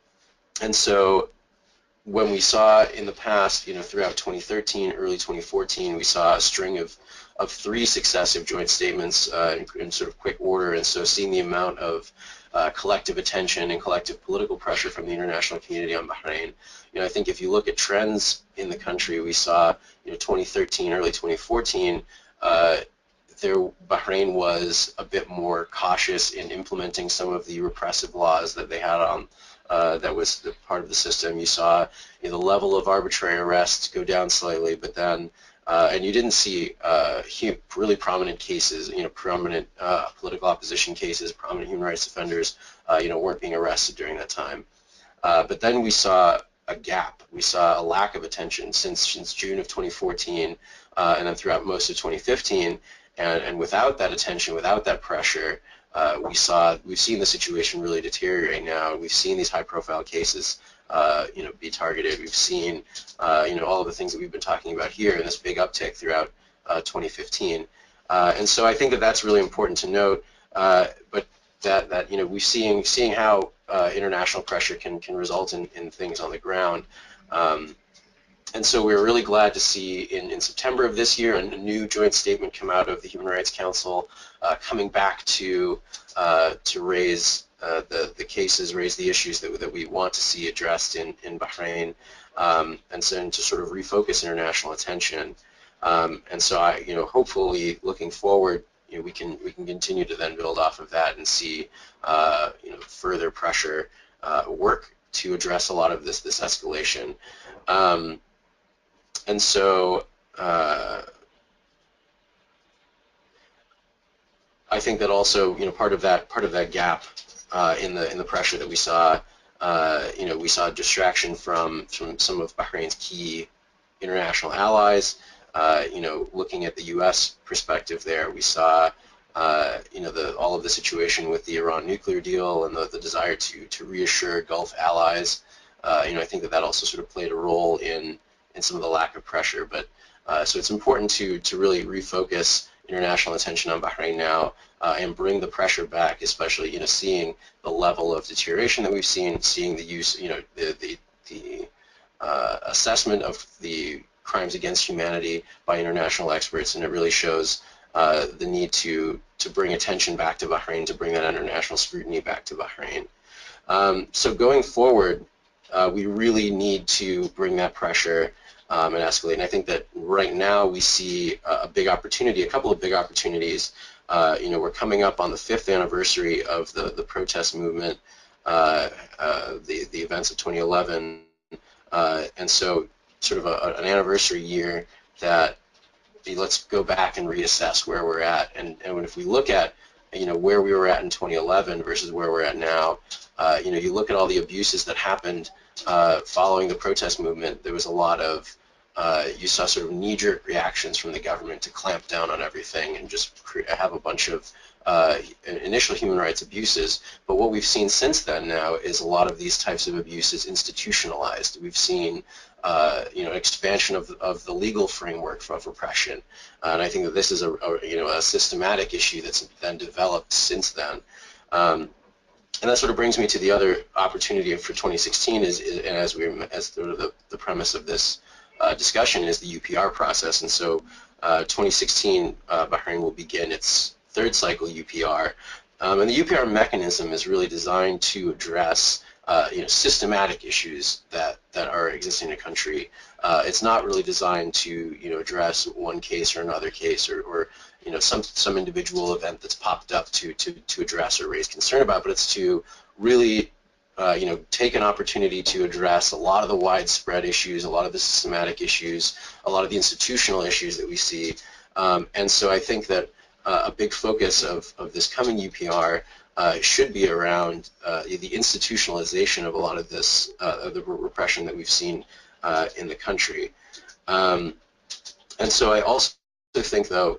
so when we saw in the past, throughout 2013, early 2014, we saw a string of 3 successive joint statements in sort of quick order. And so seeing the amount of collective attention and collective political pressure from the international community on Bahrain, I think if you look at trends in the country, we saw 2013, early 2014, Bahrain was a bit more cautious in implementing some of the repressive laws that they had on that was the part of the system. You saw the level of arbitrary arrests go down slightly, but then and you didn't see really prominent cases, prominent political opposition cases, prominent human rights offenders, weren't being arrested during that time. But then we saw a gap. We saw a lack of attention since June of 2014, and then throughout most of 2015. And without that attention, without that pressure, we've seen the situation really deteriorate now. We've seen these high-profile cases, be targeted. We've seen, all of the things that we've been talking about here, and this big uptick throughout 2015. And so I think that that's really important to note. But that we're seeing how international pressure can result in things on the ground. And so we're really glad to see in September of this year a new joint statement come out of the Human Rights Council, coming back to raise the cases, raise the issues that we want to see addressed in Bahrain, and so to sort of refocus international attention. And so hopefully looking forward, we can continue to then build off of that and see further pressure work to address a lot of this escalation. And so I think that also part of that gap in the pressure that we saw, we saw distraction from some of Bahrain's key international allies. Looking at the U.S. perspective there, we saw all of the situation with the Iran nuclear deal and the desire to reassure Gulf allies. I think that also sort of played a role in some of the lack of pressure. But so it's important to really refocus international attention on Bahrain now and bring the pressure back, especially seeing the level of deterioration that we've seen, seeing the use, the assessment of the crimes against humanity by international experts, and it really shows the need to bring attention back to Bahrain, to bring that international scrutiny back to Bahrain. So going forward, we really need to bring that pressure and escalate. And I think that right now we see a couple of big opportunities. We're coming up on the 5th anniversary of the protest movement, the events of 2011, and so sort of an anniversary year that let's go back and reassess where we're at. And if we look at where we were at in 2011 versus where we're at now, you look at all the abuses that happened following the protest movement. There was a lot of you saw sort of knee-jerk reactions from the government to clamp down on everything and just have a bunch of initial human rights abuses. But what we've seen since then now is a lot of these types of abuses institutionalized. We've seen expansion of the legal framework for repression, and I think that this is a systematic issue that's then developed since then. And that sort of brings me to the other opportunity for 2016 as the premise of this discussion is the UPR process. And so 2016, Bahrain will begin its 3rd cycle UPR. And the UPR mechanism is really designed to address systematic issues that are existing in a country. It's not really designed to address one case or another case or some individual event that's popped up to address or raise concern about, but it's to really take an opportunity to address a lot of the widespread issues, a lot of the systematic issues, a lot of the institutional issues that we see. And so I think that a big focus of this coming UPR should be around the institutionalization of a lot of this, of the repression that we've seen in the country. And so I also think, though,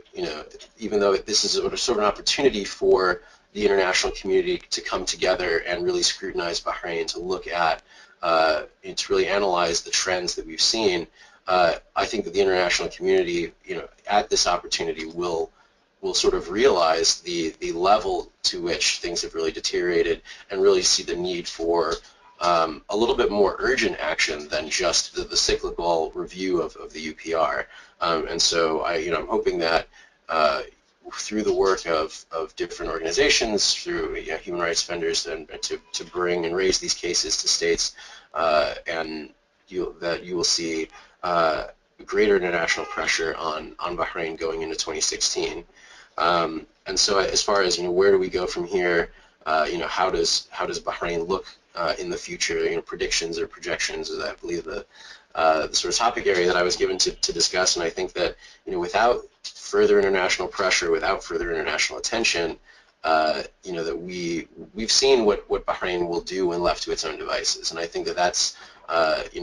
even though this is sort of an opportunity for the international community to come together and really scrutinize Bahrain, to look at, and to really analyze the trends that we've seen, I think that the international community, at this opportunity will sort of realize the level to which things have really deteriorated and really see the need for a little bit more urgent action than just the cyclical review of the UPR. And so I'm hoping that through the work of different organizations, through human rights defenders, and to bring and raise these cases to states, and that you will see greater international pressure on Bahrain going into 2016. And so as far as where do we go from here, how does Bahrain look in the future? Predictions or projections is, I believe, the sort of topic area that I was given to discuss. And I think that without further international pressure, without further international attention, that we've seen what Bahrain will do when left to its own devices. And I think that that's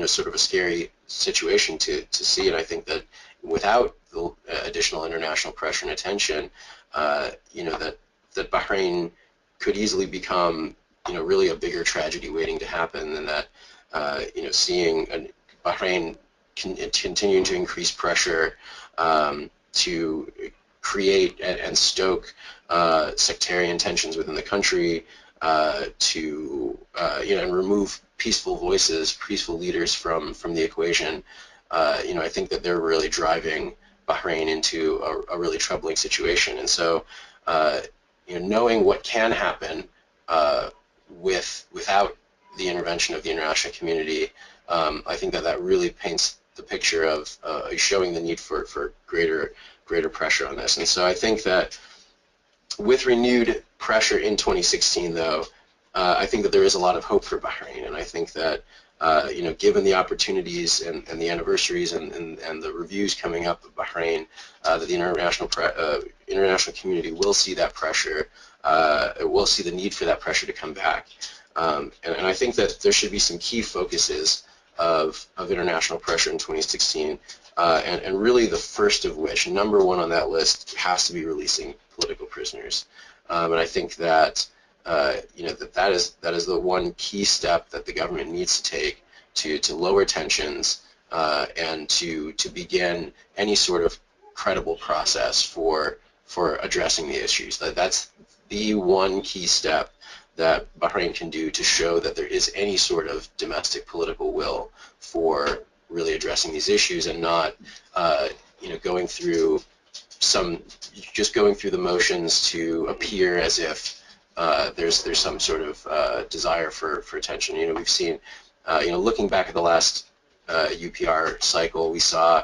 sort of a scary situation to see. And I think that without the additional international pressure and attention, that Bahrain could easily become really a bigger tragedy waiting to happen, and that seeing Bahrain continuing to increase pressure to create and stoke sectarian tensions within the country, and remove peaceful voices, peaceful leaders from the equation. I think that they're really driving Bahrain into a really troubling situation. And so, knowing what can happen without the intervention of the international community, I think that really paints the picture of showing the need for greater pressure on this. And so I think that with renewed pressure in 2016, though, I think that there is a lot of hope for Bahrain, and I think that given the opportunities and the anniversaries and the reviews coming up of Bahrain, that the international community will see that pressure, will see the need for that pressure to come back. And I think that there should be some key focuses of international pressure in 2016, and really the first of which, number one on that list, has to be releasing political prisoners. And I think that that is the one key step that the government needs to take to lower tensions and to begin any sort of credible process for addressing the issues. That's the one key step that Bahrain can do to show that there is any sort of domestic political will for really addressing these issues, and not going through the motions to appear as if there's some sort of desire for attention. We've seen, looking back at the last UPR cycle, we saw,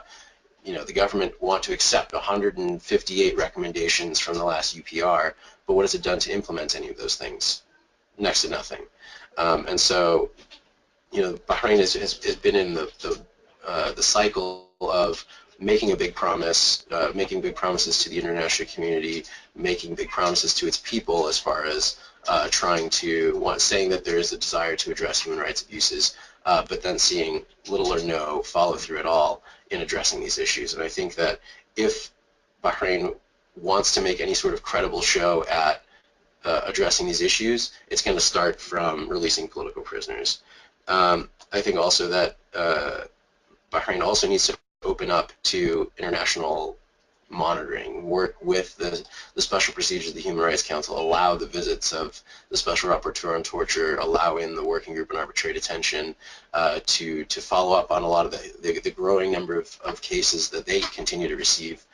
the government want to accept 158 recommendations from the last UPR, but what has it done to implement any of those things? Next to nothing. And so, Bahrain has been in the cycle of making a big promise, making big promises to the international community, making big promises to its people as far as saying that there is a desire to address human rights abuses, but then seeing little or no follow through at all in addressing these issues. And I think that if Bahrain wants to make any sort of credible show at addressing these issues, it's going to start from releasing political prisoners. I think also that Bahrain also needs to open up to international monitoring, work with the special procedures of the Human Rights Council, allow the visits of the Special Rapporteur on Torture, allow in the Working Group on Arbitrary Detention to follow up on a lot of the growing number of cases that they continue to receive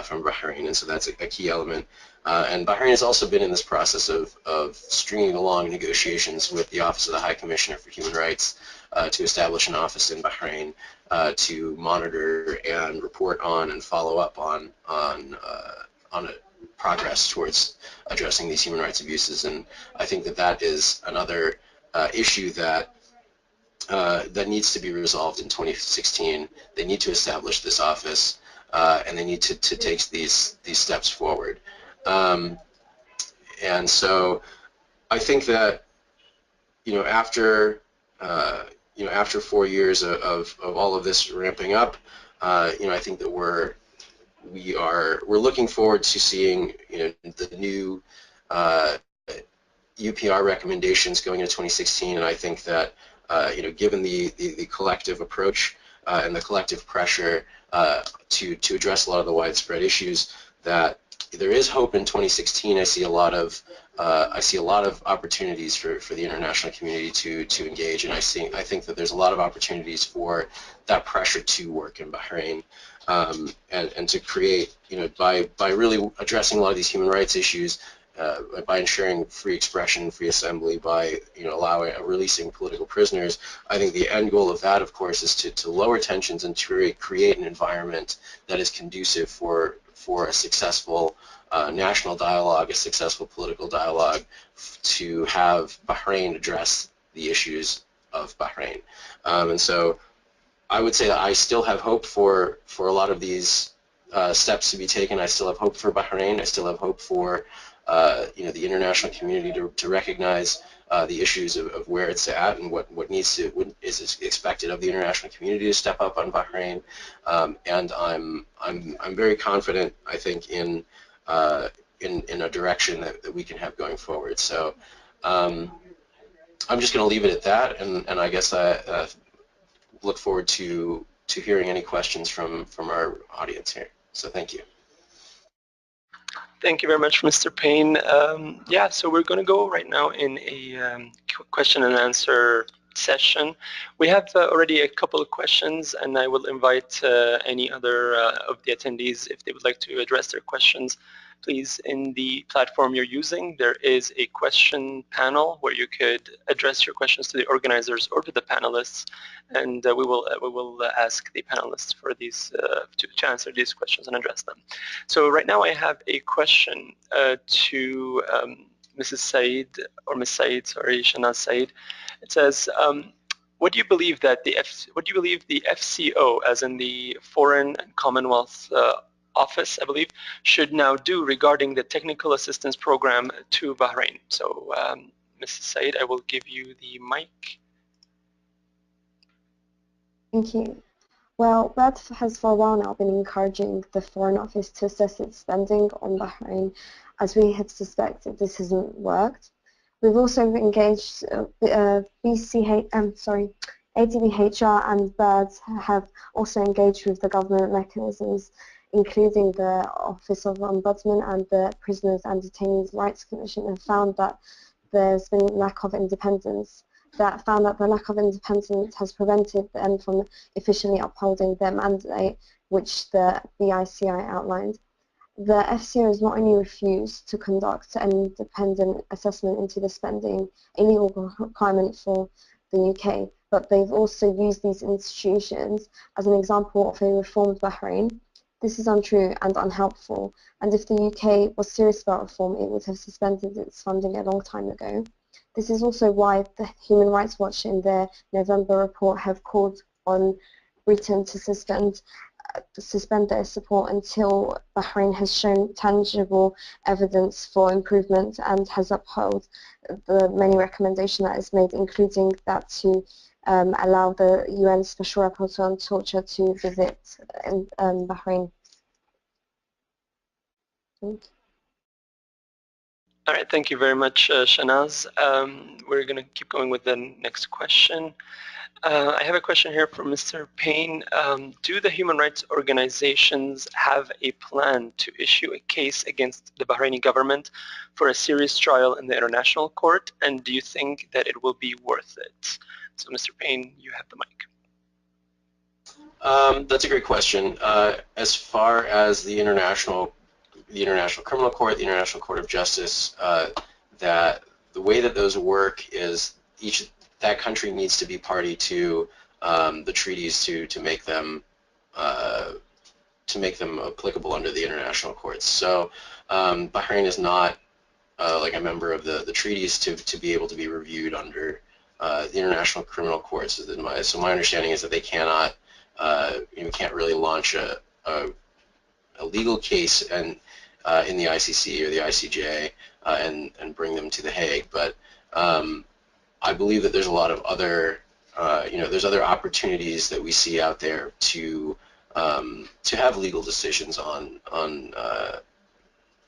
from Bahrain. And so that's a key element. And Bahrain has also been in this process of stringing along negotiations with the Office of the High Commissioner for Human Rights to establish an office in Bahrain to monitor and report on and follow up on progress towards addressing these human rights abuses. And I think that is another issue that that needs to be resolved in 2016. They need to establish this office, and they need to take these steps forward. And so I think that after after 4 years of all of this ramping up, I think that we're looking forward to seeing the new UPR recommendations going into 2016, and I think that given the collective approach and the collective pressure to address a lot of the widespread issues, that there is hope in 2016. I see a lot of opportunities for the international community to engage, and I think that there's a lot of opportunities for that pressure to work in Bahrain, and to create, by really addressing a lot of these human rights issues, by ensuring free expression, free assembly, by releasing political prisoners. I think the end goal of that, of course, is to lower tensions and to create an environment that is conducive for a successful national dialogue, a successful political dialogue, to have Bahrain address the issues of Bahrain. And so I would say that I still have hope for a lot of these steps to be taken. I still have hope for Bahrain. I still have hope for the international community to recognize the issues of where it's at and what is expected of the international community to step up on Bahrain. And I'm very confident, I think, in a direction that we can have going forward. So I'm just going to leave it at that, and I guess I look forward to hearing any questions from our audience here. So thank you. Thank you very much, Mr. Payne. Yeah, so we're going to go right now in a question and answer session. We have already a couple of questions, and I will invite any other of the attendees, if they would like to address their questions. Please, in the platform you're using, there is a question panel where you could address your questions to the organizers or to the panelists, and we will ask the panelists for these to answer these questions and address them. So right now I have a question to Mrs. Said, or Ms. Said, sorry, Shanaz Said. It says, what do you believe that the FCO, as in the Foreign and Commonwealth Office, I believe, should now do regarding the technical assistance program to Bahrain? So, Mrs. Said, I will give you the mic. Thank you. Well, Waad has for a while now been encouraging the Foreign Office to assess its spending on Bahrain, as we had suspected this hasn't worked. We've also engaged ADBHR and BIRDS have also engaged with the government mechanisms, including the Office of Ombudsman and the Prisoners and Detainees Rights Commission, and found that there's been lack of independence. The lack of independence has prevented them from efficiently upholding their mandate, which the BICI outlined. The FCO has not only refused to conduct an independent assessment into the spending, a legal requirement for the UK, but they've also used these institutions as an example of a reformed Bahrain. This is untrue and unhelpful, and if the UK was serious about reform, it would have suspended its funding a long time ago. This is also why the Human Rights Watch in their November report have called on Britain to suspend their support until Bahrain has shown tangible evidence for improvement and has upheld the many recommendations that is made, including that to allow the UN Special Rapporteur on Torture to visit Bahrain. All right, thank you very much, Shanaz. We're going to keep going with the next question. I have a question here from Mr. Payne. Do the human rights organizations have a plan to issue a case against the Bahraini government for a serious trial in the international court, and do you think that it will be worth it? So, Mr. Payne, you have the mic. That's a great question. As far as the International Criminal Court, the International Court of Justice, that the way that those work is that country needs to be party to the treaties to make them applicable under the international courts. So Bahrain is not like a member of the treaties to be able to be reviewed under the International Criminal Courts. So my understanding is that they cannot, can't really launch a legal case and in the ICC or the ICJ and bring them to The Hague. But I believe that there's a lot of other, there's other opportunities that we see out there to have legal decisions on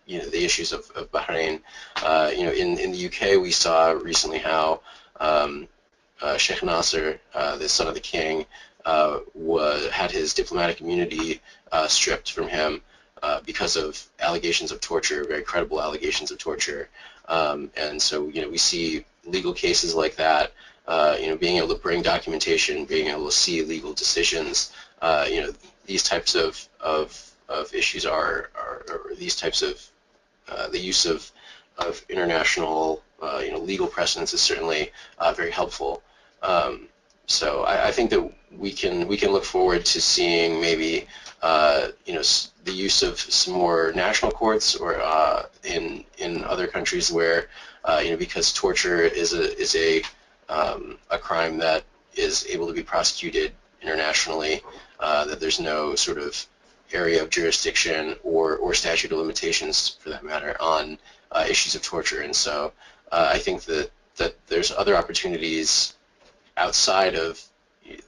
the issues of Bahrain. In the UK, we saw recently how Sheikh Nasser, the son of the king, had his diplomatic immunity stripped from him because of allegations of torture, very credible allegations of torture. And so, we see legal cases like that, being able to bring documentation, being able to see legal decisions. These types of issues are these types of the use of international legal precedents is certainly very helpful. So I think that we can look forward to seeing maybe the use of some more national courts or in other countries where because torture is a crime that is able to be prosecuted internationally, that there's no sort of area of jurisdiction or statute of limitations, for that matter, on issues of torture. And so I think that there's other opportunities outside of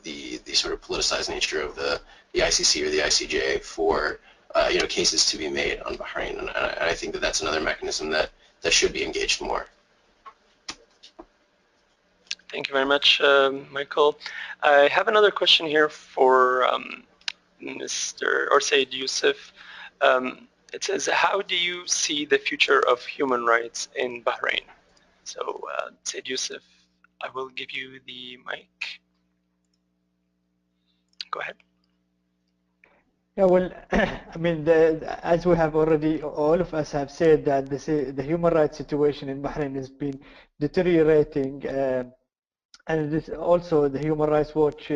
the sort of politicized nature of the ICC or the ICJ for cases to be made on Bahrain, and I think that that's another mechanism that should be engaged more. Thank you very much, Michael. I have another question here for Mr. or Said Youssif. It says, how do you see the future of human rights in Bahrain? So, Said Youssif, I will give you the mic. Go ahead. Yeah, well, I mean, as we have already, all of us have said that the human rights situation in Bahrain has been deteriorating, and this also the Human Rights Watch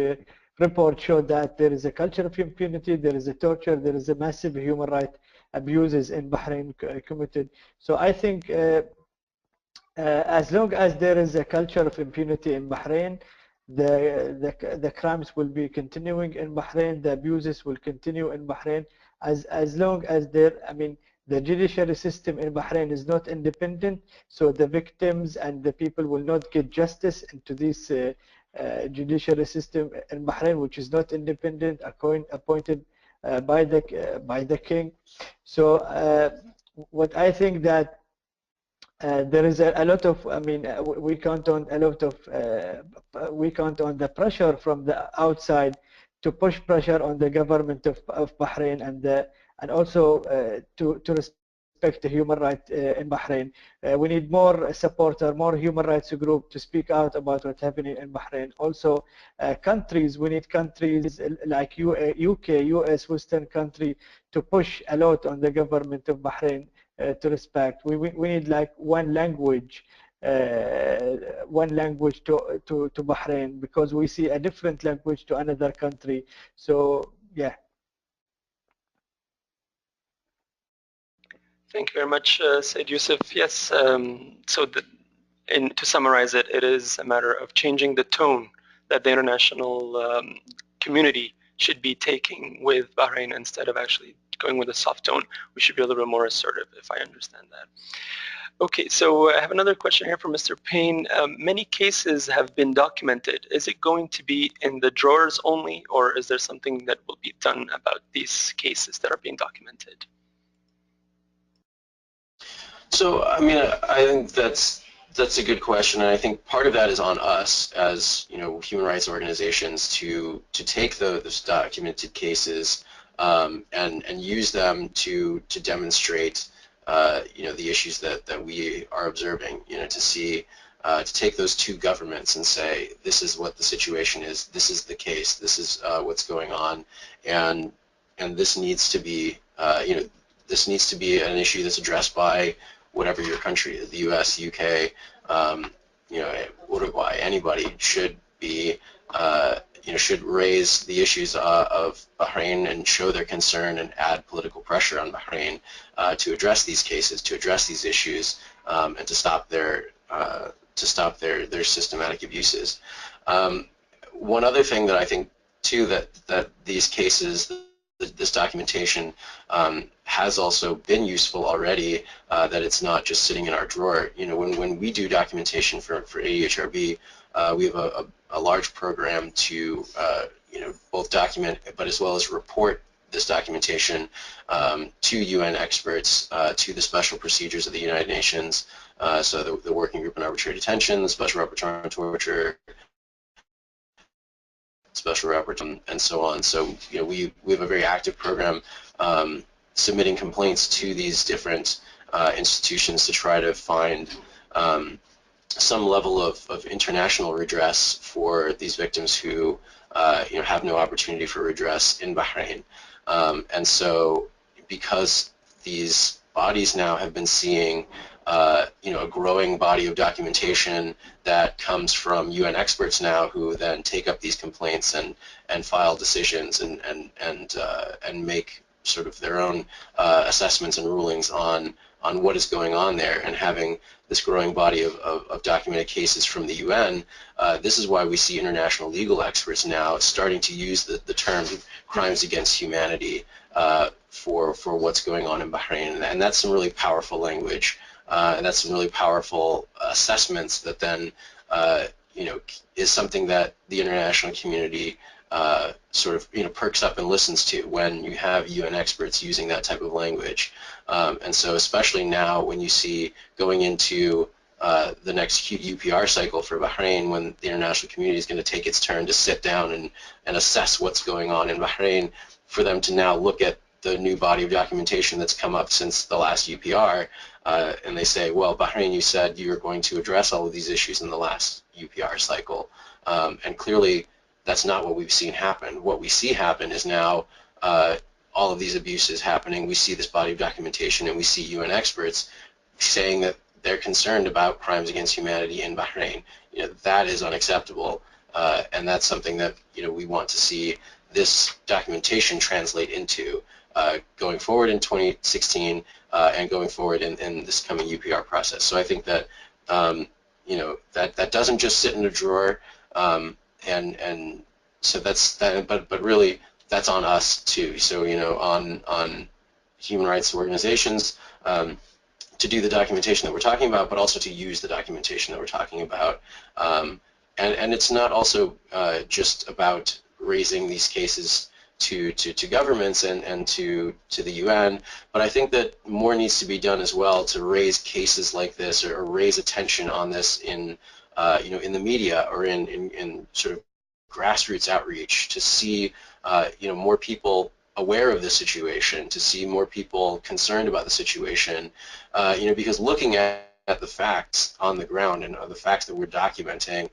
report showed that there is a culture of impunity, there is a torture, there is a massive human rights abuses in Bahrain committed. So I think as long as there is a culture of impunity in Bahrain, the crimes will be continuing in Bahrain, the abuses will continue in Bahrain, as long as the judiciary system in Bahrain is not independent, so the victims and the people will not get justice into this judiciary system in Bahrain, which is not independent, appointed by the king. So what I think that there is a lot of, we count on a lot of, we count on the pressure from the outside to push pressure on the government of Bahrain and also to respect the human rights in Bahrain. We need more supporter, more human rights group to speak out about what's happening in Bahrain. Also, countries, we need countries like UK, US, Western country to push a lot on the government of Bahrain to respect. We need like one language to Bahrain, because we see a different language to another country. So yeah. Thank you very much, Said Youssif. Yes, so to summarize it, it is a matter of changing the tone that the international community should be taking with Bahrain instead of actually going with a soft tone. We should be a little bit more assertive, if I understand that. Okay, so I have another question here from Mr. Payne. Many cases have been documented. Is it going to be in the drawers only, or is there something that will be done about these cases that are being documented? So, I mean, I think that's a good question, and I think part of that is on us as human rights organizations to take those documented cases and use them to demonstrate the issues that we are observing. To see to take those two governments and say, this is what the situation is, this is the case, this is what's going on, and this needs to be this needs to be an issue that's addressed by whatever your country is, the U.S., the U.K., Uruguay, anybody should be, should raise the issues of Bahrain and show their concern and add political pressure on Bahrain to address these cases, to address these issues, and to stop their stop their systematic abuses. One other thing that I think too that these cases, this documentation has also been useful already, that it's not just sitting in our drawer. You know, when we do documentation for ADHRB, we have a large program to you know, both document but as well as report this documentation to UN experts, to the special procedures of the United Nations, so the Working Group on Arbitrary Detention, the Special Rapporteur on Torture, Special Rapporteur, and so on. So, you know, we have a very active program submitting complaints to these different institutions to try to find some level of international redress for these victims who you know, have no opportunity for redress in Bahrain. And so, because these bodies now have been seeing you know, a growing body of documentation that comes from UN experts now, who then take up these complaints and file decisions and make sort of their own assessments and rulings on what is going on there, and having this growing body of documented cases from the UN, this is why we see international legal experts now starting to use the term crimes against humanity for what's going on in Bahrain, and that's some really powerful language, and that's some really powerful assessments that then you know, is something that the international community sort of, you know, perks up and listens to when you have UN experts using that type of language. And so especially now when you see going into the next UPR cycle for Bahrain, when the international community is going to take its turn to sit down and assess what's going on in Bahrain, for them to now look at the new body of documentation that's come up since the last UPR, and they say, well, Bahrain, you said you were going to address all of these issues in the last UPR cycle, and clearly that's not what we've seen happen. What we see happen is now all of these abuses happening. We see this body of documentation, and we see UN experts saying that they're concerned about crimes against humanity in Bahrain. You know, that is unacceptable, and that's something that, you know, we want to see this documentation translate into going forward in 2016 and going forward in this coming UPR process. So I think that you know, that doesn't just sit in a drawer. And so that's that, but really that's on us too. So, you know, on human rights organizations to do the documentation that we're talking about, but also to use the documentation that we're talking about. And it's not also just about raising these cases to governments and to the UN, but I think that more needs to be done as well to raise cases like this, or raise attention on this in you know, in the media, or in sort of grassroots outreach, to see you know, more people aware of the situation, to see more people concerned about the situation, you know, because looking at the facts on the ground and the facts that we're documenting,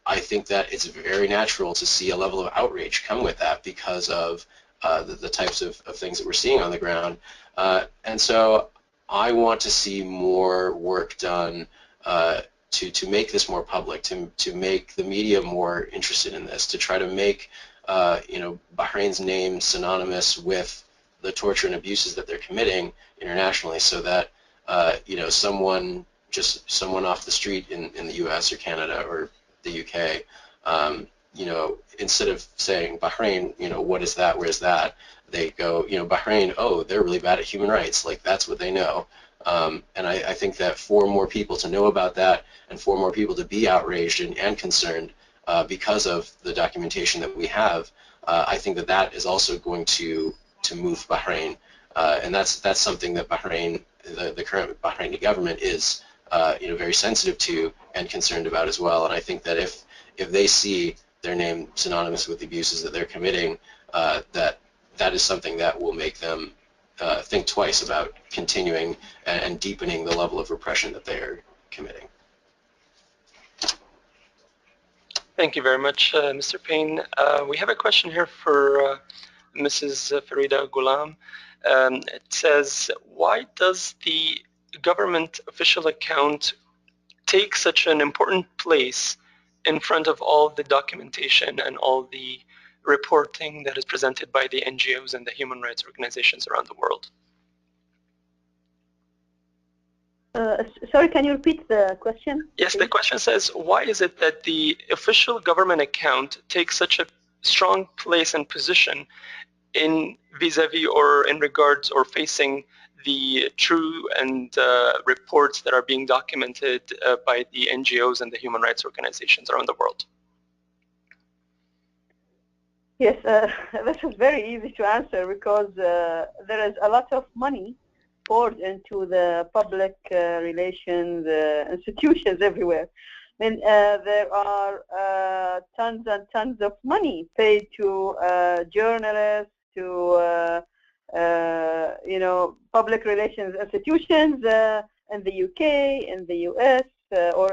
I think that it's very natural to see a level of outrage come with that because of the types of things that we're seeing on the ground. And so I want to see more work done to make this more public, to make the media more interested in this, to try to make you know, Bahrain's name synonymous with the torture and abuses that they're committing internationally, so that you know, someone off the street in the U.S. or Canada or the UK, you know, instead of saying Bahrain, you know, what is that, where's that, they go, you know, Bahrain, oh, they're really bad at human rights, like that's what they know. And I think that for more people to know about that, and for more people to be outraged and concerned because of the documentation that we have, I think that that is also going to move Bahrain, and that's something that Bahrain, the current Bahraini government, is you know, very sensitive to and concerned about as well. And I think that if they see their name synonymous with the abuses that they're committing, that is something that will make them think twice about continuing and deepening the level of repression that they are committing. Thank you very much, Mr. Payne. We have a question here for Mrs. Farida Ghulam. It says, why does the government official account take such an important place in front of all the documentation and all the reporting that is presented by the NGOs and the human rights organizations around the world? Sorry, can you repeat the question? Yes, please? the question says, why is it that the official government account takes such a strong place and position in vis-a-vis or in regards or facing the true and reports that are being documented by the NGOs and the human rights organizations around the world? Yes, this is very easy to answer because there is a lot of money poured into the public relations institutions everywhere. And there are tons and tons of money paid to journalists, to public relations institutions in the UK, in the US, or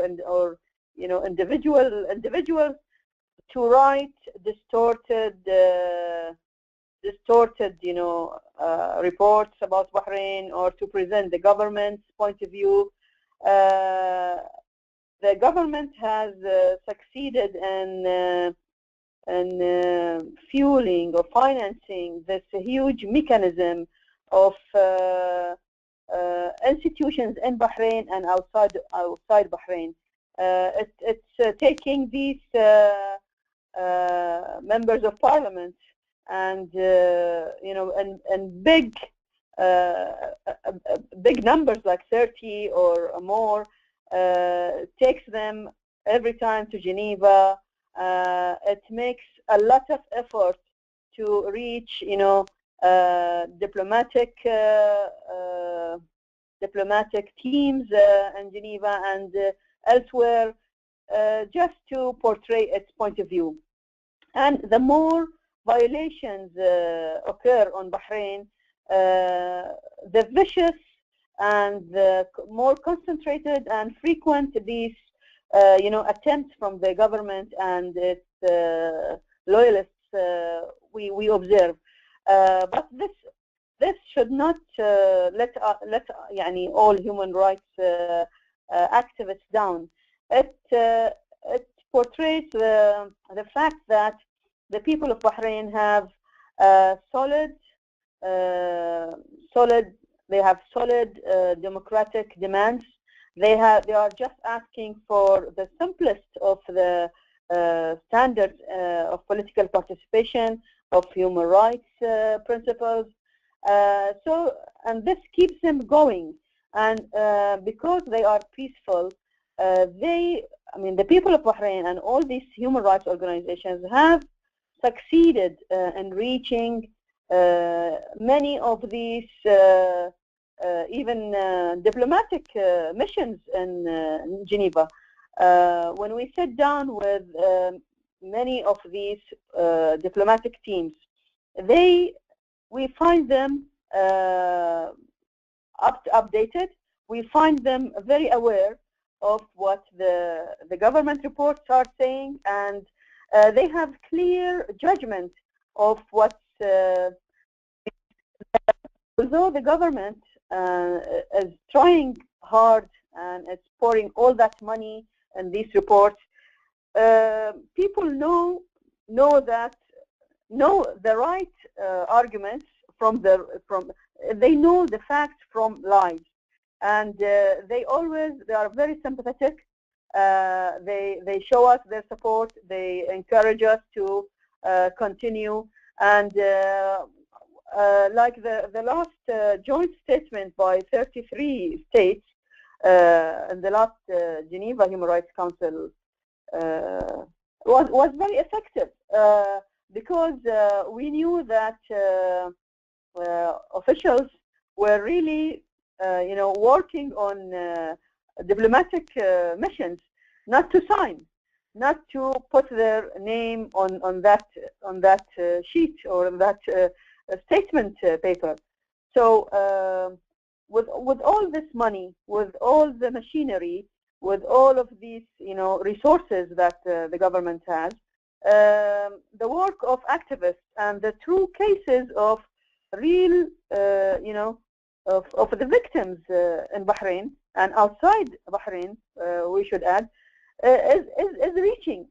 individuals to write distorted reports about Bahrain, or to present the government's point of view. The government has succeeded in fueling or financing this huge mechanism of institutions in Bahrain and outside Bahrain. It's taking these members of parliament and and big numbers like 30 or more, takes them every time to Geneva. It makes a lot of effort to reach diplomatic teams in Geneva and elsewhere, just to portray its point of view. And the more violations occur on Bahrain, the vicious and the more concentrated and frequent these attempts from the government and its loyalists we observe. But this should not let all human rights activists down. It portrays the fact that the people of Bahrain have solid democratic demands. They are just asking for the simplest of the standards of political participation, of human rights principles. And this keeps them going. And because they are peaceful, the people of Bahrain and all these human rights organizations have succeeded in reaching many of these even diplomatic missions in Geneva. When we sit down with many of these diplomatic teams, we find them updated. We find them very aware of what the government reports are saying, and they have clear judgment of what, although the government is trying hard and it's pouring all that money in these reports, people know the right arguments they know the facts from lies, and they are very sympathetic. They show us their support. They encourage us to continue. And like the last joint statement by 33 states in the last Geneva Human Rights Council was very effective, because we knew that officials were really working on diplomatic missions, not to sign, not to put their name on that sheet or on that statement paper. So with all this money, with all the machinery, with all of these resources that the government has, the work of activists and the true cases of real of the victims in Bahrain and outside Bahrain, we should add, is reaching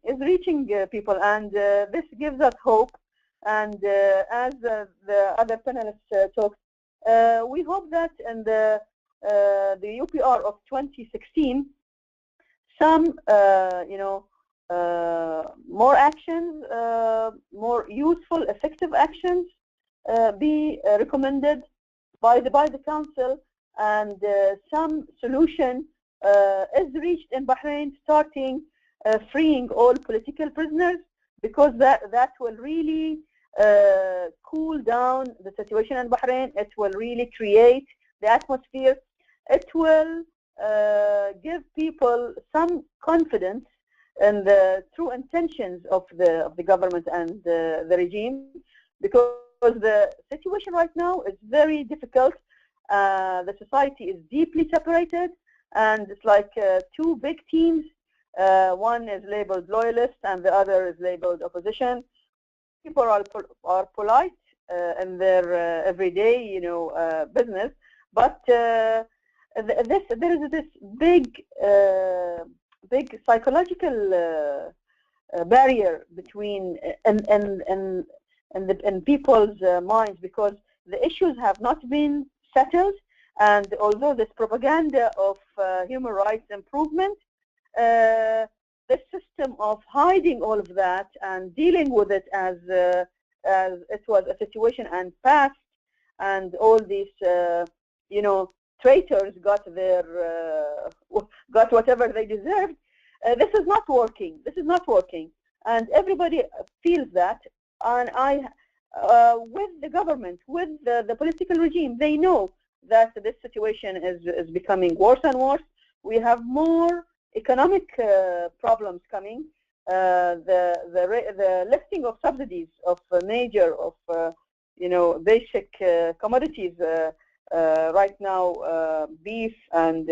people, and this gives us hope. And as the other panelists talked, we hope that in the the UPR of 2016, some, more actions, more useful, effective actions be recommended by the council, and some solution is reached in Bahrain, starting freeing all political prisoners, because that will really cool down the situation in Bahrain. It will really create the atmosphere. It will give people some confidence in the true intentions of the government and the regime, because the situation right now is very difficult. The society is deeply separated, and it's like two big teams. One is labeled loyalist, and the other is labeled opposition. People are polite in their everyday, business, but there is this big psychological barrier between and people's minds, because the issues have not been settled, and although this propaganda of human rights improvement, the system of hiding all of that and dealing with it as it was a situation and past, and all these traitors got whatever they deserved. This is not working. This is not working, and everybody feels that. And with the government, with the political regime, they know that this situation is becoming worse and worse. We have more economic problems coming. The lifting of subsidies of major basic commodities right now, beef, and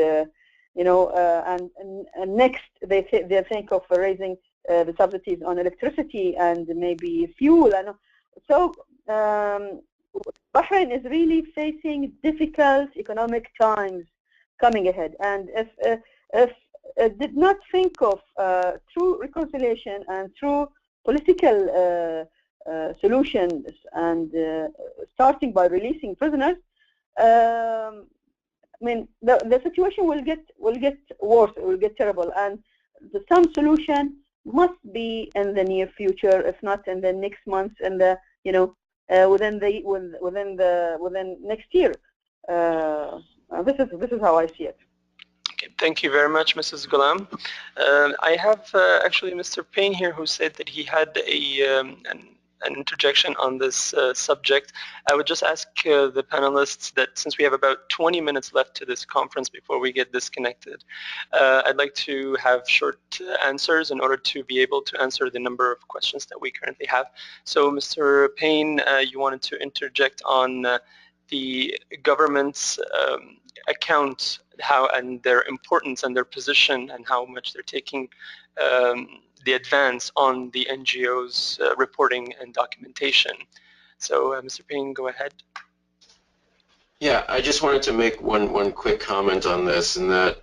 and next they think of raising the subsidies on electricity and maybe fuel. And so Bahrain is really facing difficult economic times coming ahead, and if did not think of true reconciliation and true political solutions, and starting by releasing prisoners, I mean, the situation will get worse. It will get terrible, and some solution must be in the near future, if not in the next months, and within next year. This is how I see it. Okay, thank you very much, Mrs. Ghulam. I have actually Mr. Payne here, who said that he had an interjection on this subject. I would just ask the panelists that since we have about 20 minutes left to this conference before we get disconnected, I'd like to have short answers in order to be able to answer the number of questions that we currently have. So Mr. Payne, you wanted to interject on the government's account, how and their importance and their position, and how much they're taking the advance on the NGOs reporting and documentation. So Mr. Payne, go ahead. Yeah, I just wanted to make one quick comment on this, and that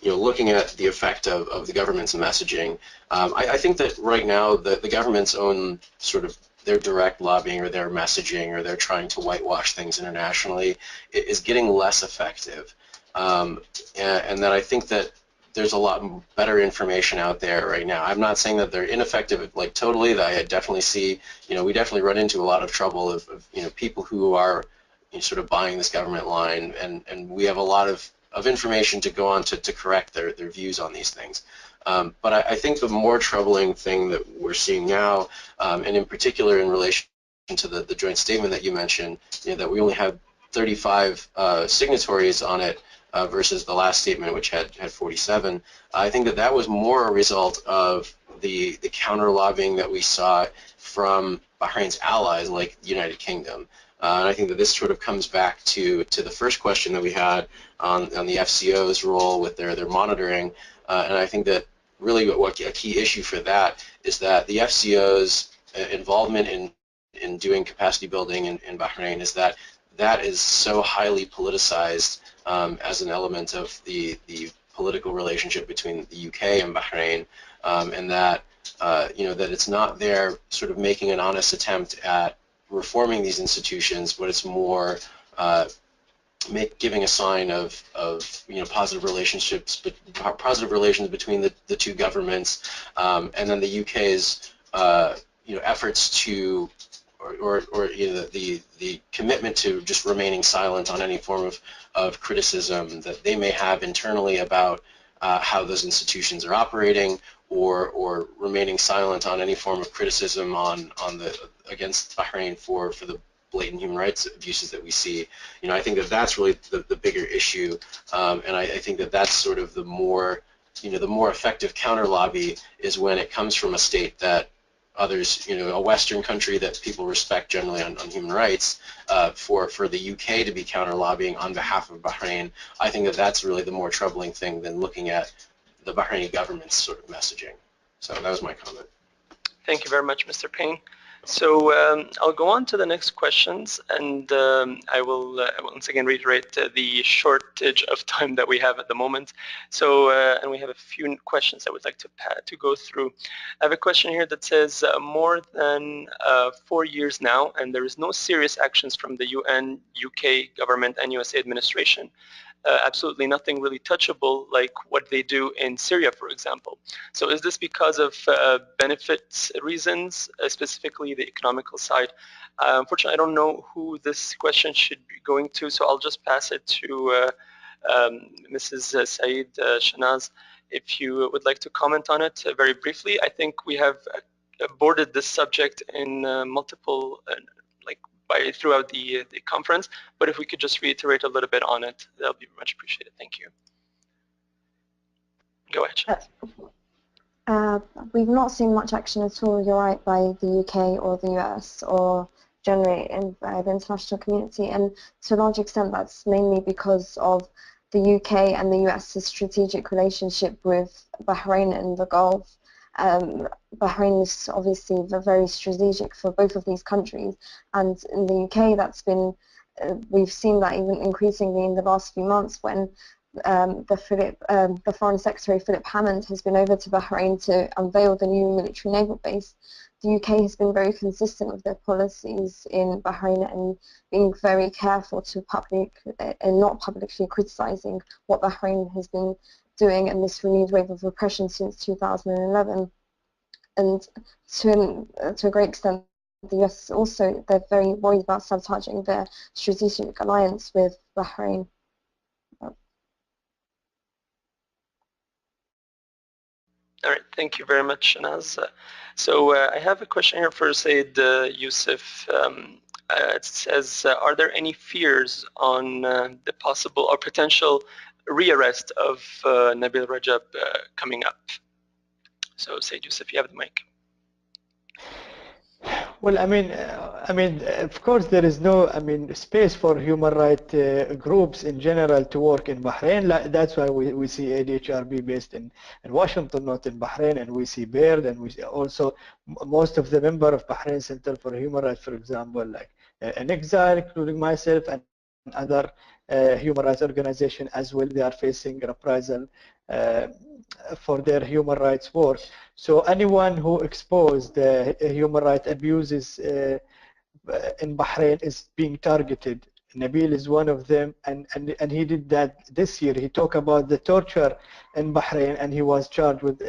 looking at the effect of the government's messaging, I think that right now the government's own sort of their direct lobbying or their messaging or they're trying to whitewash things internationally is getting less effective, and that I think that there's a lot better information out there right now. I'm not saying that they're ineffective, like totally. That I definitely see, we definitely run into a lot of trouble of people who are sort of buying this government line, and we have a lot of information to go on to correct their views on these things. But I think the more troubling thing that we're seeing now, and in particular in relation to the joint statement that you mentioned, that we only have 35 signatories on it, versus the last statement, which had 47. I think that was more a result of the counter lobbying that we saw from Bahrain's allies, like the United Kingdom. And I think that this sort of comes back to the first question that we had on the FCO's role with their monitoring. And I think that really what a key issue for that is that the FCO's involvement in doing capacity building in Bahrain is that is so highly politicized as an element of the political relationship between the UK and Bahrain, and that that it's not there sort of making an honest attempt at reforming these institutions, but it's more giving a sign of positive relationships, but positive relations between the two governments, and then the UK's efforts to or the commitment to just remaining silent on any form of criticism that they may have internally about how those institutions are operating, or remaining silent on any form of criticism against Bahrain for the blatant human rights abuses that we see. I think that that's really the bigger issue, and I think that that's sort of the more effective counter lobby is when it comes from a state that others, a Western country that people respect generally on human rights, for the UK to be counter lobbying on behalf of Bahrain. I think that that's really the more troubling thing than looking at the Bahraini government's sort of messaging. So that was my comment. Thank you very much, Mr. Payne. So I'll go on to the next questions, and I will once again reiterate the shortage of time that we have at the moment. So, and we have a few questions I would like to go through. I have a question here that says, more than 4 years now, and there is no serious actions from the UN, UK government, and USA administration. Absolutely nothing really touchable like what they do in Syria, for example. So is this because of benefit reasons, specifically the economical side? Unfortunately, I don't know who this question should be going to, so I'll just pass it to Mrs. Said, Shanaz, if you would like to comment on it very briefly. I think we have boarded this subject in multiple throughout the conference, but if we could just reiterate a little bit on it, that'll be much appreciated. Thank you. Go ahead. We've not seen much action at all, you're right, by the UK or the US or generally in the international community, and to a large extent that's mainly because of the UK and the US's strategic relationship with Bahrain and the Gulf. Bahrain is obviously very strategic for both of these countries, and in the UK that's been, we've seen that even increasingly in the last few months when the Foreign Secretary Philip Hammond has been over to Bahrain to unveil the new military naval base. The UK has been very consistent with their policies in Bahrain and being very careful to not publicly criticizing what Bahrain has been doing in this renewed wave of repression since 2011. And to a great extent, the US also, they're very worried about sabotaging their strategic alliance with Bahrain. All right, thank you very much, Shanaz. So I have a question here for Said Youssif. It says, are there any fears on the possible or potential rearrest of Nabil Rajab coming up? So Said Youssif, you have the mic. Well, I mean, of course, there is no, space for human rights groups in general to work in Bahrain. That's why we see ADHRB based in Washington, not in Bahrain, and we see BEARD, and we see also most of the members of Bahrain Center for Human Rights, for example, like in exile, including myself and other human rights organizations as well. They are facing reprisal for their human rights work. So anyone who exposed human rights abuses in Bahrain is being targeted. Nabil is one of them, and he did that this year. He talked about the torture in Bahrain, and he was charged with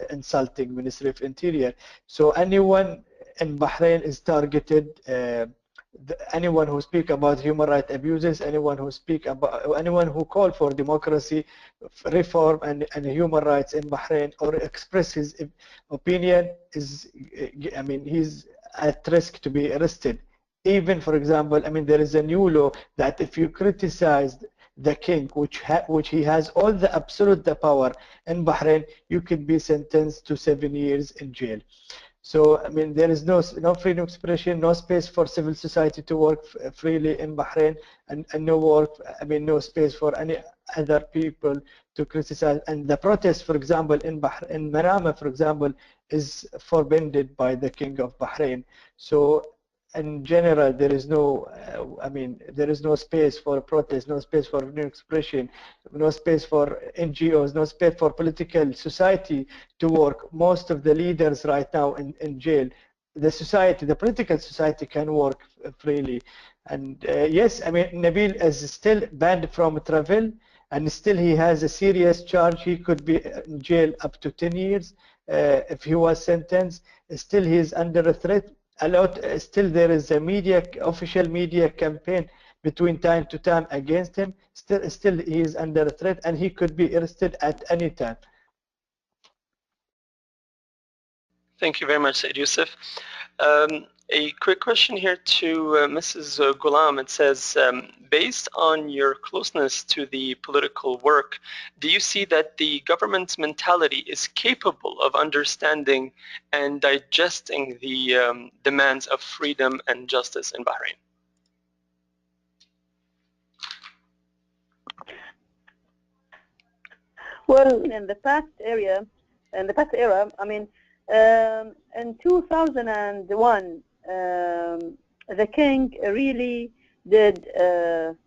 insulting Ministry of Interior. So anyone in Bahrain is targeted. Anyone who speak about human rights abuses, anyone who call for democracy, reform, and human rights in Bahrain, or express his opinion, is, he's at risk to be arrested. Even, for example, there is a new law that if you criticize the king, which he has all the absolute power in Bahrain, you could be sentenced to 7 years in jail. So, there is no freedom of expression, no space for civil society to work freely in Bahrain, and no space for any other people to criticize. And the protest, for example, in Manama, for example, is forbidden by the King of Bahrain. So, in general, there is no, there is no space for protest, no space for freedom of expression, no space for NGOs, no space for political society to work. Most of the leaders right now in jail. the society, the political society, can work freely. And yes, I mean, Nabil is still banned from travel, and still he has a serious charge. He could be in jail up to 10 years if he was sentenced. Still he is under a threat. Still there is a official media campaign between time to time against him. Still he is under a threat, and he could be arrested at any time. Thank you very much, Said Youssif. A quick question here to Mrs. Ghulam. It says, based on your closeness to the political work, do you see that the government's mentality is capable of understanding and digesting the demands of freedom and justice in Bahrain? Well, in the past era, I mean, in 2001, the king really did,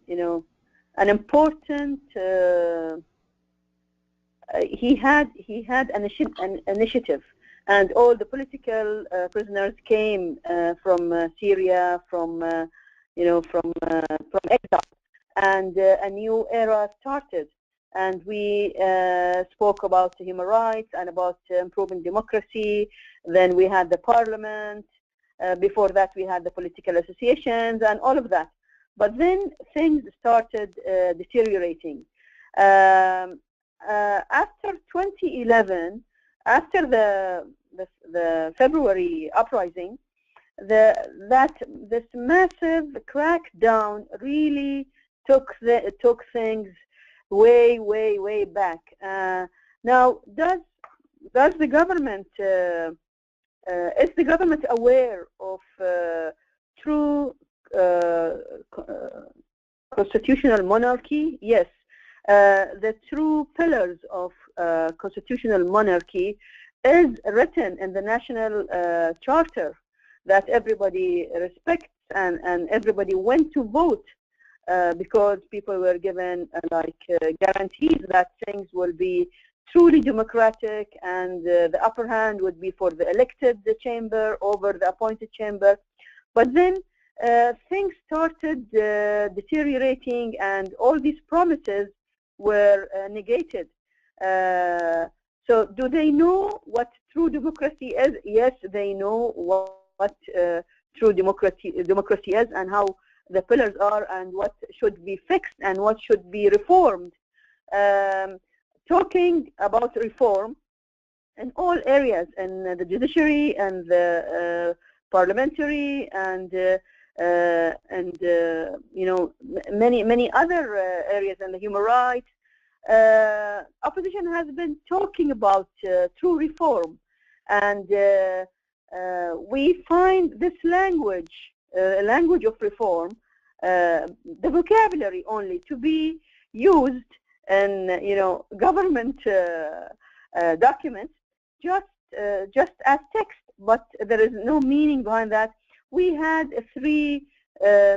you know, an important. He had an initiative, and all the political prisoners came from Syria, from you know, from exile, and a new era started. And we spoke about human rights and about improving democracy. Then we had the parliament. Before that, we had the political associations and all of that. But then things started deteriorating. After 2011, after the February uprising, this massive crackdown really took things way back. Now, does the government is the government aware of true constitutional monarchy? Yes. The true pillars of constitutional monarchy is written in the national charter that everybody respects, and everybody went to vote. Because people were given guarantees that things will be truly democratic, and the upper hand would be for the elected chamber over the appointed chamber. But then things started deteriorating, and all these promises were negated. So do they know what true democracy is? Yes, they know what true democracy is, and how the pillars are, and what should be fixed and what should be reformed. Talking about reform in all areas, in the judiciary and the parliamentary and you know, many other areas, and the human rights, opposition has been talking about true reform, and we find this language of reform, the vocabulary only, to be used in, you know, government documents, just as text, but there is no meaning behind that. We had 3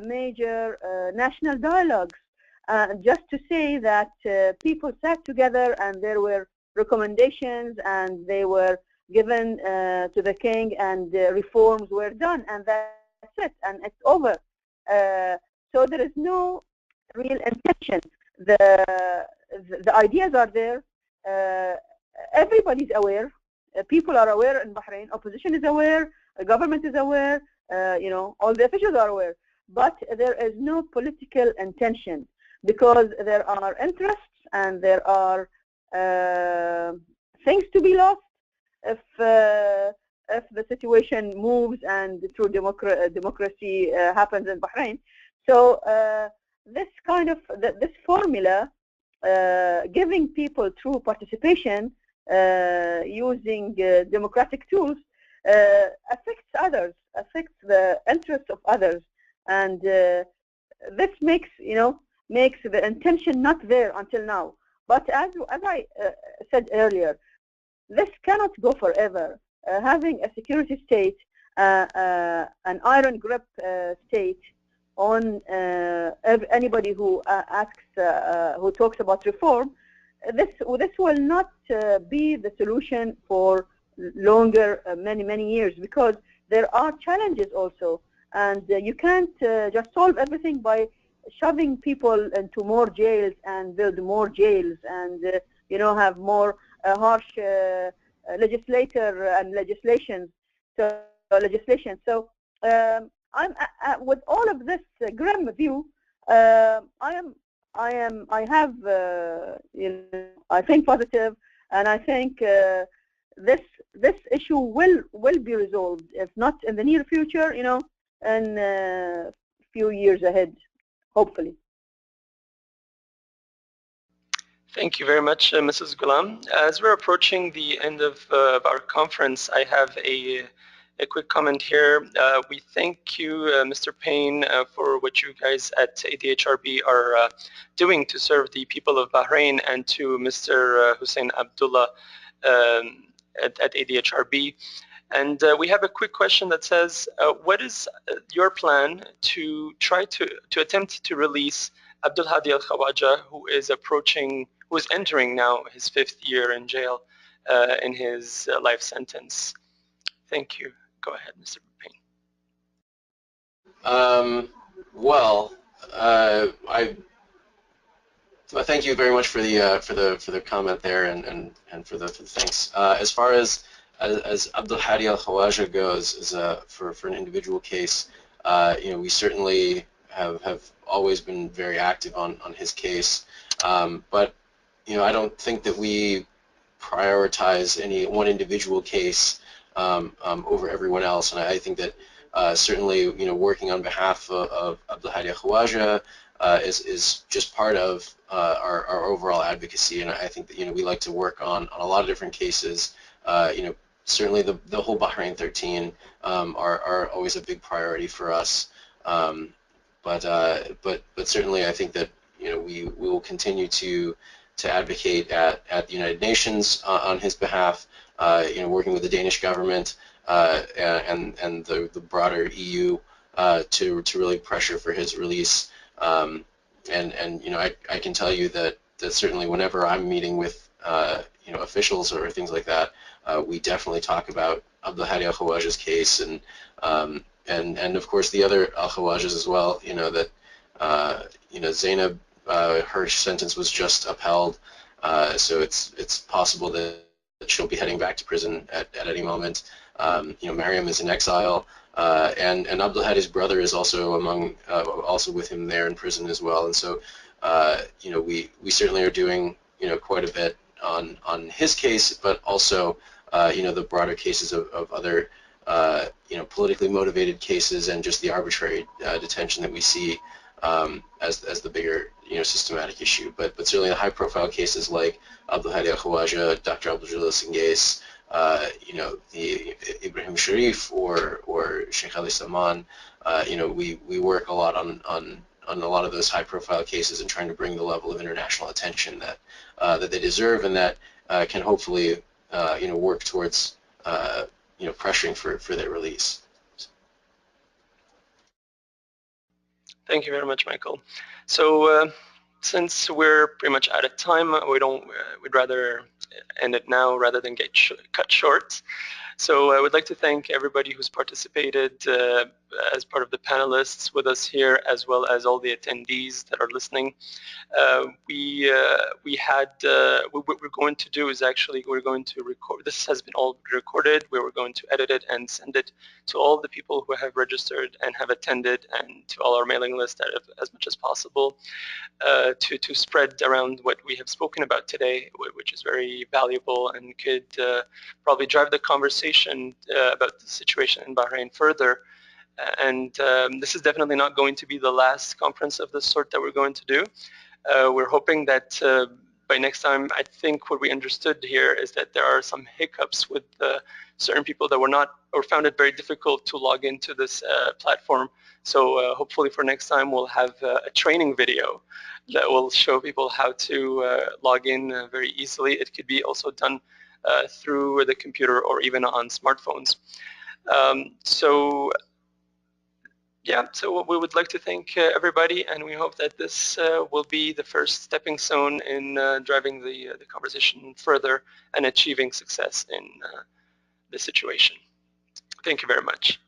major national dialogues, just to say that people sat together and there were recommendations, and they were given to the king, and reforms were done, and that's it, and it's over. So there is no real intention. The ideas are there. Everybody's aware. People are aware in Bahrain. Opposition is aware. The government is aware. You know, all the officials are aware. But there is no political intention, because there are interests and there are things to be lost if the situation moves and true democracy happens in Bahrain. So this kind of this formula, giving people true participation using democratic tools, affects others, affects the interests of others, and this makes the intention not there until now. But as I said earlier, this cannot go forever. Having a security state, an iron grip state on anybody who asks, who talks about reform, this will not be the solution for longer, many years, because there are challenges also, and you can't just solve everything by shoving people into more jails and build more jails and you know, have more harsh legislator and legislation. So I'm with all of this grim view. I have you know, I think positive, and I think this issue will be resolved, if not in the near future, you know, in a few years ahead, hopefully. Thank you very much, Mrs. Ghulam. As we're approaching the end of our conference, I have a quick comment here. We thank you, Mr. Payne, for what you guys at ADHRB are doing to serve the people of Bahrain, and to Mr. Hussein Abdullah at ADHRB. And we have a quick question that says, what is your plan to try to attempt to release Abdul Hadi Al-Khawaja, who is entering now his 5th year in jail in his life sentence? Thank you. Go ahead, Mr. Payne. Well, I thank you very much for the comment there, and for the thanks. As far as Abdul Hadi Al-Khawaja goes, for an individual case, you know, we certainly have always been very active on his case, but you know, I don't think that we prioritize any one individual case over everyone else, and I think that certainly, you know, working on behalf of Abdul Hadi Al-Khawaja is just part of our overall advocacy, and I think that, you know, we like to work on a lot of different cases. You know, certainly the whole Bahrain 13 are always a big priority for us, but certainly I think that, you know, we will continue to advocate at the United Nations on his behalf, you know, working with the Danish government and the broader EU to really pressure for his release. And you know, I can tell you that certainly whenever I'm meeting with you know, officials or things like that, we definitely talk about Abdul Hadi Al-Khawaja's case, and of course the other Al-Khawajas as well. You know that you know, Zainab, her sentence was just upheld, so it's possible that she'll be heading back to prison at any moment. You know, Mariam is in exile, and Abdul Hadi's brother is also also with him there in prison as well. And so, you know, we certainly are doing, you know, quite a bit on his case, but also, you know, the broader cases of other, you know, politically motivated cases, and just the arbitrary detention that we see as the bigger, you know, systematic issue. But certainly the high-profile cases like Abdul Hadi Al-Khawaja, Dr. Abdul Jalil Singais, you know, the Ibrahim Sharif or Sheikh Ali Saman, you know, we work a lot on a lot of those high-profile cases, and trying to bring the level of international attention that they deserve, and that can hopefully, you know, work towards, you know, pressuring for their release. Thank you very much, Michael. So since we're pretty much out of time, we'd rather end it now rather than get cut short. So I would like to thank everybody who's participated as part of the panelists with us here, as well as all the attendees that are listening. What we're going to do is actually we're going to record. This has been all recorded. We were going to edit it and send it to all the people who have registered and have attended, and to all our mailing list as much as possible, to spread around what we have spoken about today, which is very valuable and could probably drive the conversation about the situation in Bahrain further. And this is definitely not going to be the last conference of this sort that we're going to do. We're hoping that by next time, I think what we understood here is that there are some hiccups with certain people that were not, or found it very difficult to log into this platform. So hopefully for next time, we'll have a training video that will show people how to log in very easily. It could be also done through the computer or even on smartphones. Yeah, so we would like to thank everybody, and we hope that this will be the first stepping stone in driving the conversation further and achieving success in the situation. Thank you very much.